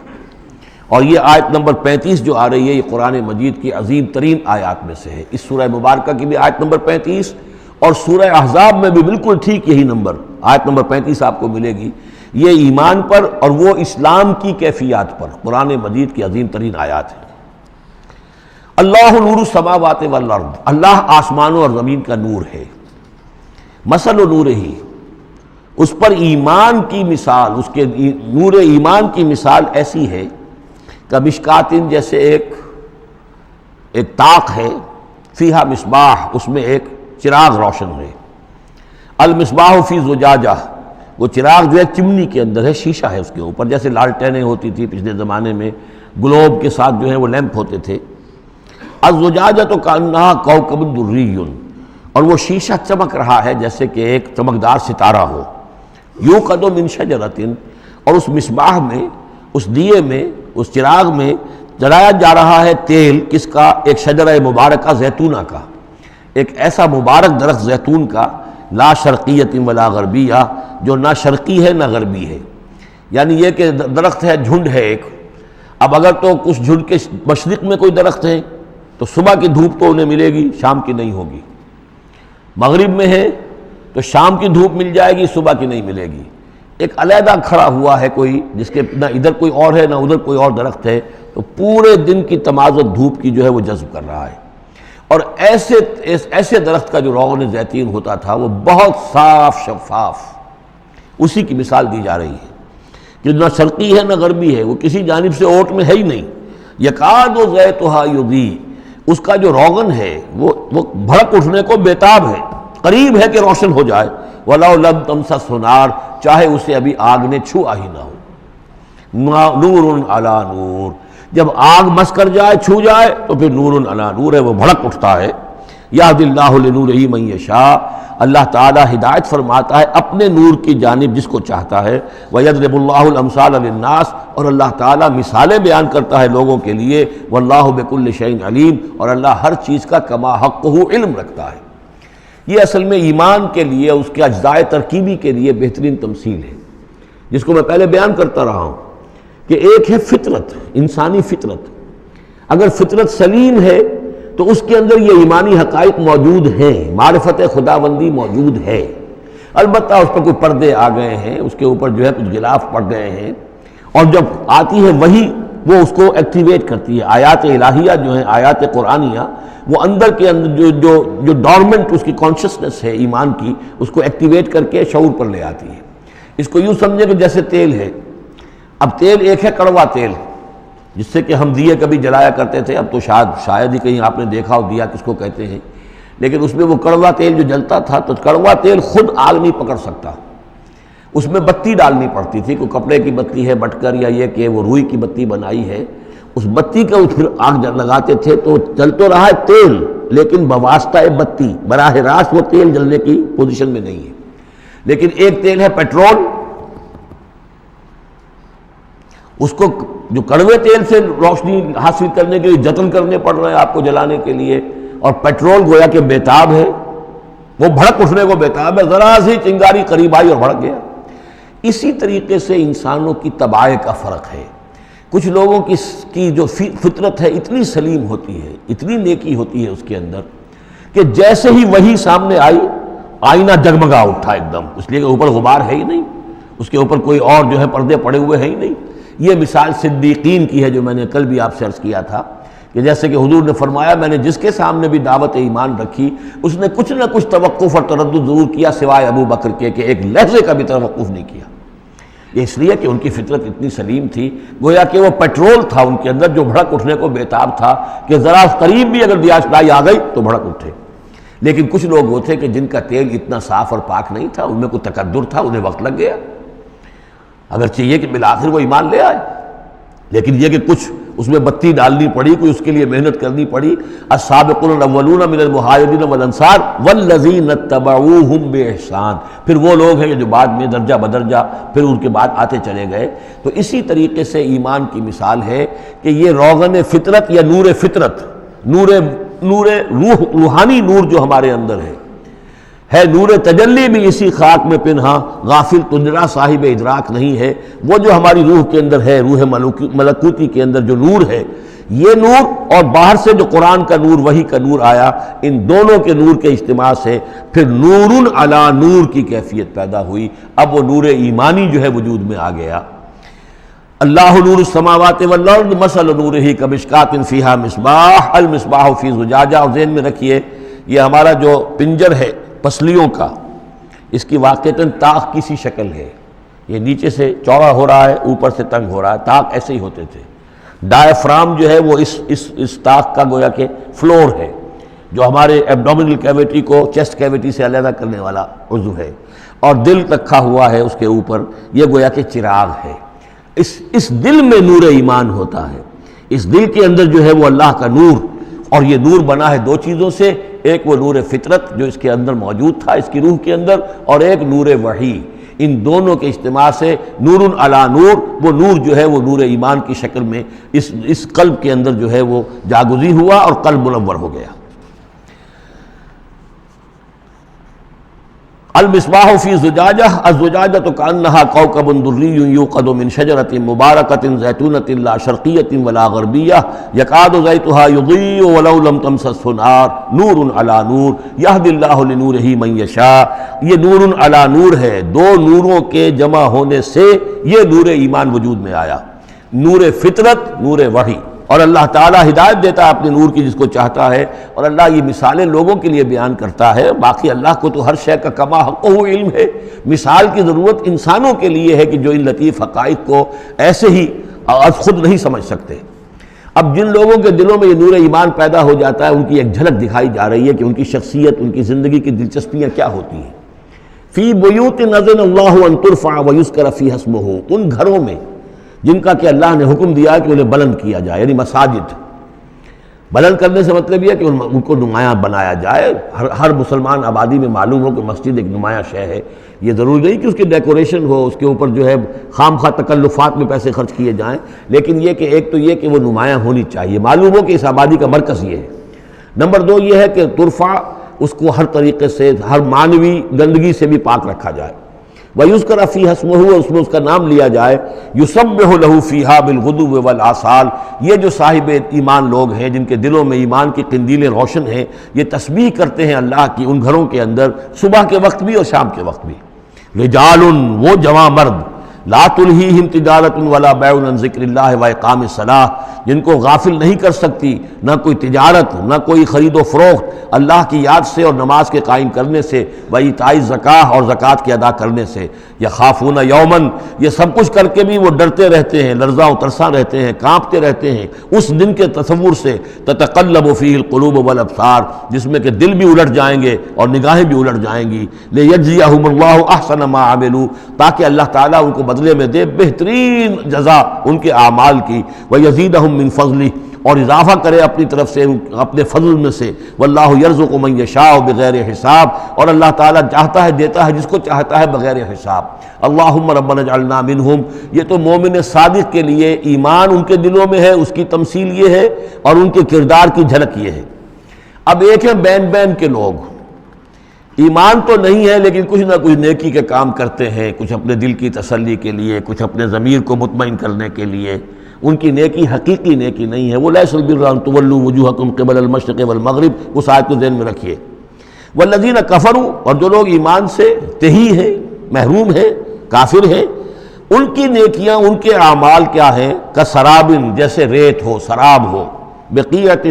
S1: اور یہ آیت نمبر 35 جو آ رہی ہے یہ قرآن مجید کی عظیم ترین آیات میں سے ہے. اس سورہ مبارکہ کی بھی آیت نمبر 35 اور سورہ احزاب میں بھی بالکل ٹھیک یہی نمبر آیت نمبر 35 آپ کو ملے گی. یہ ایمان پر اور وہ اسلام کی کیفیات پر قرآن مجید کی عظیم ترین آیات ہیں. اللہ نور السماوات والارض، اللہ آسمانوں اور زمین کا نور ہے. مثل نورہ، اس پر ایمان کی مثال، اس کے نور ایمان کی مثال ایسی ہے کہ مشکاتن، جیسے ایک طاق ہے، فیہا مصباح، اس میں ایک چراغ روشن ہے. المصباح فی زجاجہ، وہ چراغ جو ہے چمنی کے اندر ہے، شیشہ ہے اس کے اوپر، جیسے لالٹینیں ہوتی تھی پچھلے زمانے میں، گلوب کے ساتھ جو ہے وہ لیمپ ہوتے تھے. الزجاجۃ کأنہا کوکب دری، اور وہ شیشہ چمک رہا ہے جیسے کہ ایک چمکدار ستارہ ہو. یوقد من شجرۃ، اور اس مصباح میں، اس دیے میں، اس چراغ میں جلایا جا رہا ہے تیل، کس کا؟ ایک شجرہ مبارکہ زیتونہ کا، ایک ایسا مبارک درخت زیتون کا، لا شرقیۃ ولا غربیہ، جو نہ شرقی ہے نہ غربی ہے. یعنی یہ کہ درخت ہے، جھنڈ ہے ایک. اب اگر تو کچھ جھنڈ کے مشرق میں کوئی درخت ہے تو صبح کی دھوپ تو انہیں ملے گی، شام کی نہیں ہوگی. مغرب میں ہے تو شام کی دھوپ مل جائے گی، صبح کی نہیں ملے گی. ایک علیحدہ کھڑا ہوا ہے کوئی، جس کے نہ ادھر کوئی اور ہے نہ ادھر کوئی اور درخت ہے، تو پورے دن کی تمازت دھوپ کی جو ہے وہ جذب کر رہا ہے. اور ایسے درخت کا جو روغن زیتون ہوتا تھا وہ بہت صاف شفاف، اسی کی مثال دی جا رہی ہے کہ نہ شرقی ہے نہ غربی ہے، وہ کسی جانب سے اوٹ میں ہے ہی نہیں. یکاد زیتھا یضیء، اس کا جو روغن ہے وہ بھڑک اٹھنے کو بیتاب ہے، قریب ہے کہ روشن ہو جائے، وَلَوْ لَمْ تَمْسَسْهُ نَارٌ، چاہے اسے ابھی آگ نے چھوا ہی نہ ہو، نور علی نور، جب آگ مس کر جائے، چھو جائے تو پھر نور علی نور ہے، وہ بھڑک اٹھتا ہے۔ یہدی اللہ لنورہ من یشاء، اللہ تعالیٰ ہدایت فرماتا ہے اپنے نور کی جانب جس کو چاہتا ہے، وَيَضْرِبُ اللَّهُ الْأَمْثَالَ لِلنَّاسِ، اور اللہ تعالیٰ مثالیں بیان کرتا ہے لوگوں کے لیے، وَاللَّهُ بِكُلِّ شَيْءٍ عَلِيمٌ، اور اللہ ہر چیز کا کما حقہ علم رکھتا ہے۔ یہ اصل میں ایمان کے لیے، اس کے اجزائے ترکیبی کے لیے بہترین تمثیل ہے، جس کو میں پہلے بیان کرتا رہا ہوں کہ ایک ہے فطرت، انسانی فطرت۔ اگر فطرت سلیم ہے تو اس کے اندر یہ ایمانی حقائق موجود ہیں، معرفت خداوندی موجود ہے، البتہ اس پر کوئی پردے آ گئے ہیں، اس کے اوپر جو ہے کچھ غلاف پڑ گئے ہیں، اور جب آتی ہے وحی وہ اس کو ایکٹیویٹ کرتی ہے۔ آیات الہیہ جو ہیں، آیات قرآنیہ، وہ اندر کے اندر جو ڈورمنٹ اس کی کانشسنس ہے ایمان کی، اس کو ایکٹیویٹ کر کے شعور پر لے آتی ہے۔ اس کو یوں سمجھے کہ جیسے تیل ہے، اب تیل ایک ہے کڑوا تیل، جس سے کہ ہم دیے کبھی جلایا کرتے تھے، اب تو شاید ہی کہیں آپ نے دیکھا ہو دیا کس کو کہتے ہیں، لیکن اس میں وہ کڑوا تیل جو جلتا تھا، تو کڑوا تیل خود آگ نہیں پکڑ سکتا، اس میں بتی ڈالنی پڑتی تھی، کوئی کپڑے کی بتی ہے بٹکر، یا یہ کہ وہ روئی کی بتی بنائی ہے، اس بتی کا پھر آگ لگاتے تھے تو جل تو رہا ہے تیل، لیکن بواسطہ بتی، براہ راست وہ تیل جلنے کی پوزیشن میں نہیں ہے۔ لیکن ایک تیل ہے پیٹرول، اس کو جو کڑوے تیل سے روشنی حاصل کرنے کے لیے جتن کرنے پڑ رہے ہیں آپ کو جلانے کے لیے، اور پیٹرول گویا کہ بیتاب ہے، وہ بھڑک اٹھنے کو بیتاب ہے، ذرا سی چنگاری قریب آئی اور بھڑک گیا۔ اسی طریقے سے انسانوں کی طباع کا فرق ہے۔ کچھ لوگوں کی جو فطرت ہے اتنی سلیم ہوتی ہے، اتنی نیکی ہوتی ہے اس کے اندر، کہ جیسے ہی وہی سامنے آئی، آئینہ جگمگا اٹھا ایک دم، اس لیے کہ اوپر غبار ہے ہی نہیں، اس کے اوپر کوئی اور جو ہے پردے پڑے ہوئے ہیں ہی نہیں۔ یہ مثال صدیقین کی ہے جو میں نے کل بھی آپ سے عرض کیا تھا، کہ جیسے کہ حضور نے فرمایا میں نے جس کے سامنے بھی دعوت ایمان رکھی، اس نے کچھ نہ کچھ توقف اور تردد ضرور کیا، سوائے ابو بکر کے کہ ایک لحظے کا بھی توقف نہیں کیا۔ یہ اس لیے کہ ان کی فطرت اتنی سلیم تھی، گویا کہ وہ پیٹرول تھا ان کے اندر جو بھڑک اٹھنے کو بیتاب تھا، کہ ذرا قریب بھی اگر دیاشنائی آ گئی تو بھڑک اٹھے۔ لیکن کچھ لوگ وہ تھے کہ جن کا تیل اتنا صاف اور پاک نہیں تھا، ان میں کوئی تکدر تھا، انہیں وقت لگ گیا، اگر چاہیے کہ بالآخر وہ ایمان لے آئے، لیکن یہ کہ کچھ اس میں بتی ڈالنی پڑی، کوئی اس کے لیے محنت کرنی پڑی۔ السابقون الاولون من المہاجرین والانصار والذین اتبعوہم بإحسان، پھر وہ لوگ ہیں جو بعد میں درجہ بدرجہ پھر ان کے بعد آتے چلے گئے۔ تو اسی طریقے سے ایمان کی مثال ہے کہ یہ روغن فطرت یا نور فطرت، نور روح، روحانی نور جو ہمارے اندر ہے نور تجلی بھی اسی خاک میں پنہاں، غافل تجرا صاحب ادراک نہیں ہے۔ وہ جو ہماری روح کے اندر ہے، روح ملکوتی کے اندر جو نور ہے، یہ نور اور باہر سے جو قرآن کا نور، وحی کا نور آیا، ان دونوں کے نور کے اجتماع سے پھر نور علی نور کی کیفیت پیدا ہوئی۔ اب وہ نور ایمانی جو ہے وجود میں آ گیا۔ اللہ نور السماوات والارض مثل نورہ کمشکاۃ فیہا مصباح المصباح فی زجاجہ، اور ذہن میں رکھیے یہ ہمارا جو پنجر ہے پسلیوں کا، اس کی واقعتاً طاق کی سی شکل ہے، یہ نیچے سے چوڑا ہو رہا ہے، اوپر سے تنگ ہو رہا ہے، طاق ایسے ہی ہوتے تھے۔ ڈائفرام جو ہے وہ اس طاق کا گویا کہ فلور ہے، جو ہمارے ایبڈومینل کیویٹی کو چیسٹ کیویٹی سے علیحدہ کرنے والا عضو ہے، اور دل رکھا ہوا ہے اس کے اوپر، یہ گویا کہ چراغ ہے۔ اس دل میں نور ایمان ہوتا ہے، اس دل کے اندر جو ہے وہ اللہ کا نور، اور یہ نور بنا ہے دو چیزوں سے، ایک وہ نور فطرت جو اس کے اندر موجود تھا، اس کی روح کے اندر، اور ایک نور وحی۔ ان دونوں کے اجتماع سے نور علی نور، وہ نور جو ہے وہ نور ایمان کی شکل میں اس قلب کے اندر جو ہے وہ جاگزی ہوا اور قلب منور ہو گیا۔ المصباح فی زجاجہ، الزجاجۃ کأنہا کوکب دری یوقد من شجرۃ مبارکۃ زیتونۃ لا شرقیۃ ولا غربیہ یکاد زیتھا یضیء ولو لم تمسسہ نار نور علی نور یہدی اللہ لنورہ من یشاء۔ یہ نور علی نور ہے، دو نوروں کے جمع ہونے سے یہ نور ایمان وجود میں آیا، نور فطرت، نور وحی۔ اور اللہ تعالیٰ ہدایت دیتا ہے اپنے نور کی جس کو چاہتا ہے، اور اللہ یہ مثالیں لوگوں کے لیے بیان کرتا ہے۔ باقی اللہ کو تو ہر شے کا کما حقہ علم ہے، مثال کی ضرورت انسانوں کے لیے ہے کہ جو ان لطیف حقائق کو ایسے ہی خود نہیں سمجھ سکتے۔ اب جن لوگوں کے دلوں میں یہ نور ایمان پیدا ہو جاتا ہے ان کی ایک جھلک دکھائی جا رہی ہے کہ ان کی شخصیت، ان کی زندگی کی دلچسپیاں کیا ہوتی ہیں۔ فی بیوت اذن اللہ ان ترفع ویذکر فیہا اسمہ، ان گھروں میں جن کا کہ اللہ نے حکم دیا کہ انہیں بلند کیا جائے، یعنی مساجد۔ بلند کرنے سے مطلب یہ ہے کہ ان کو نمایاں بنایا جائے۔ ہر مسلمان آبادی میں معلوم ہو کہ مسجد ایک نمایاں شے ہے، یہ ضروری نہیں کہ اس کی ڈیکوریشن ہو، اس کے اوپر جو ہے خام خواہ تکلفات میں پیسے خرچ کیے جائیں، لیکن یہ کہ ایک تو یہ کہ وہ نمایاں ہونی چاہیے، معلوم ہو کہ اس آبادی کا مرکز یہ ہے۔ نمبر دو یہ ہے کہ ترفع، اس کو ہر طریقے سے، ہر معنوی گندگی سے بھی پاک رکھا جائے۔ وَيُذْكَرَ فِيهَا اسْمُهُ، اس میں اس کا نام لیا جائے۔ يُسَبِّحُ لَهُ فِيهَا بِالْغُدُوِّ وَالْآصَالِ، یہ جو صاحب ایمان لوگ ہیں جن کے دلوں میں ایمان کی قندیلیں روشن ہیں، یہ تسبیح کرتے ہیں اللہ کی ان گھروں کے اندر، صبح کے وقت بھی اور شام کے وقت بھی۔ رجال، وہ جواں مرد، لا تلہیہم تجارت ولا بیع عن ذکر اللہ واقام الصلاۃ، جن کو غافل نہیں کر سکتی نہ کوئی تجارت، نہ کوئی خرید و فروخت اللہ کی یاد سے اور نماز کے قائم کرنے سے، وایتاء الزکاۃ اور زکوٰۃ کے ادا کرنے سے۔ یخافون یومن، یہ سب کچھ کر کے بھی وہ ڈرتے رہتے ہیں، لرزاں و ترساں رہتے ہیں، کانپتے رہتے ہیں اس دن کے تصور سے، تتقلب فیہ القلوب والابصار، جس میں کہ دل بھی الٹ جائیں گے اور نگاہیں بھی الٹ جائیں گی۔ لیجزیہم اللہ احسن ما عملوا، تاکہ اللہ تعالیٰ ان کو بدلے میں دے بہترین جزا ان کے اعمال کی، وَيَزِيدَهُم مِّن فَضْلِهِ، اور اضافہ کرے اپنی طرف سے اپنے فضل میں سے، وَاللَّهُ يَرْزُقُ مَن يَشَاءُ بِغَيْرِ حساب، اور اللہ تعالیٰ چاہتا ہے دیتا ہے جس کو چاہتا ہے بغیر حساب۔ اللہم ربنا اجعلنا منہم، یہ تو مومن صادق کے لیے ایمان ان کے دلوں میں ہے، اس کی تمثیل یہ ہے، اور ان کے کردار کی جھلک یہ ہے۔ اب ایک ہے بین بین کے لوگ، ایمان تو نہیں ہے لیکن کچھ نہ کچھ نیکی کے کام کرتے ہیں، کچھ اپنے دل کی تسلی کے لیے، کچھ اپنے ضمیر کو مطمئن کرنے کے لیے، ان کی نیکی حقیقی نیکی نہیں ہے۔ وہ لیس البر ان تولوا وجوہکم قبل المشرق والمغرب، اس آیت کو ذہن میں رکھیے۔ والذین کفروا، اور جو لوگ ایمان سے تہی ہیں، محروم ہیں، کافر ہیں، ان کی نیکیاں، ان کے اعمال کیا ہیں؟ کسراب، جیسے ریت ہو، سراب ہو، بقیعۃ،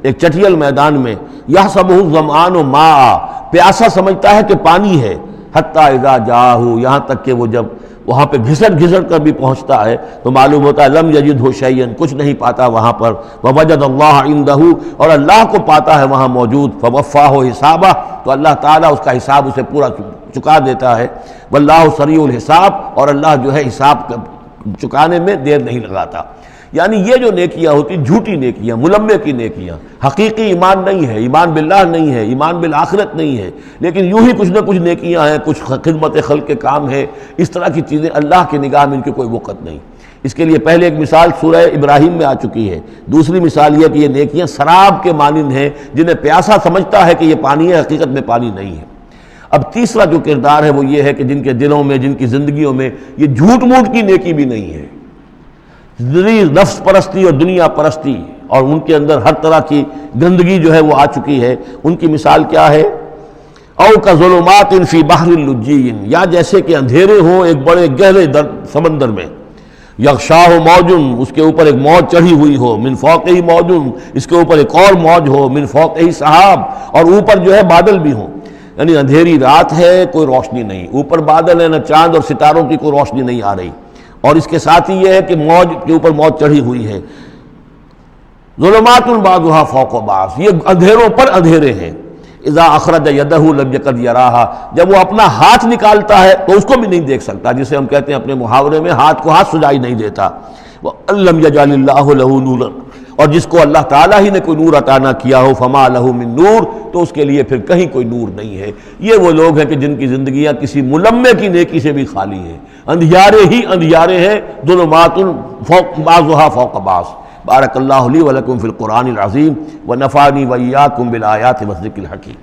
S1: ایک چٹیل میدان میں، یحسبہ الظمآن ماء، پیاسا سمجھتا ہے کہ پانی ہے، حتی اذا جاءہ، یہاں تک کہ وہ جب وہاں پہ گھسٹ گھسٹ کر بھی پہنچتا ہے تو معلوم ہوتا ہے لم یجدہ شیئا، کچھ نہیں پاتا وہاں پر، ووجد اللہ عندہ، اور اللہ کو پاتا ہے وہاں موجود، فوفاہ حسابہ، تو اللہ تعالیٰ اس کا حساب اسے پورا چکا دیتا ہے۔ واللہ سریع الحساب، اور اللہ جو ہے حساب چکانے میں دیر نہیں لگاتا۔ یعنی یہ جو نیکیاں ہوتی، جھوٹی نیکیاں، ملمے کی نیکیاں، حقیقی ایمان نہیں ہے، ایمان باللہ نہیں ہے، ایمان بالآخرت نہیں ہے، لیکن یوں ہی کچھ نہ کچھ نیکیاں ہیں، کچھ خدمت خلق کے کام ہے، اس طرح کی چیزیں اللہ کی نگاہ میں ان کی کوئی وقت نہیں۔ اس کے لیے پہلے ایک مثال سورہ ابراہیم میں آ چکی ہے، دوسری مثال یہ کہ یہ نیکیاں سراب کے مانند ہیں، جنہیں پیاسا سمجھتا ہے کہ یہ پانی ہے، حقیقت میں پانی نہیں ہے۔ اب تیسرا جو کردار ہے وہ یہ ہے کہ جن کے دلوں میں، جن کی زندگیوں میں یہ جھوٹ موٹ کی نیکی بھی نہیں ہے، نفس پرستی اور دنیا پرستی، اور ان کے اندر ہر طرح کی گندگی جو ہے وہ آ چکی ہے۔ ان کی مثال کیا ہے؟ او کظلمات فی بحر اللجی، یا جیسے کہ اندھیرے ہوں ایک بڑے گہرے سمندر میں، یغشاہ موج، اس کے اوپر ایک موج چڑھی ہوئی ہو، من فوقہ موج، اس کے اوپر ایک اور موج ہو، من فوقہ سحاب، اور اوپر جو ہے بادل بھی ہوں۔ یعنی اندھیری رات ہے، کوئی روشنی نہیں، اوپر بادل ہے، نہ چاند اور ستاروں کی کوئی روشنی نہیں آ رہی، اور اس کے ساتھ ہی یہ ہے کہ موج کے اوپر موج چڑھی ہوئی ہے۔ ظلمات بعضها فوق بعض، یہ اندھیروں پر اندھیرے ہیں۔ اذا اخرج یدہ لم یکد یراہا، جب وہ اپنا ہاتھ نکالتا ہے تو اس کو بھی نہیں دیکھ سکتا، جسے ہم کہتے ہیں اپنے محاورے میں ہاتھ کو ہاتھ سجائی نہیں دیتا۔ وَأَلَّمْ يَجْعَلِ اللَّهُ لَهُ نُورًا، اور جس کو اللہ تعالیٰ ہی نے کوئی نور عطا نہ کیا ہو، فما لہ من نور، تو اس کے لیے پھر کہیں کوئی نور نہیں ہے۔ یہ وہ لوگ ہیں کہ جن کی زندگیاں کسی ملمے کی نیکی سے بھی خالی ہیں، اندھیارے ہی اندھیارے ہیں، ظلمات فوق بعضها فوق بعض۔ بارک اللہ لی ولکم فی القرآن العظیم ونفعنی وإیاکم بالآیات والذکر الحکیم۔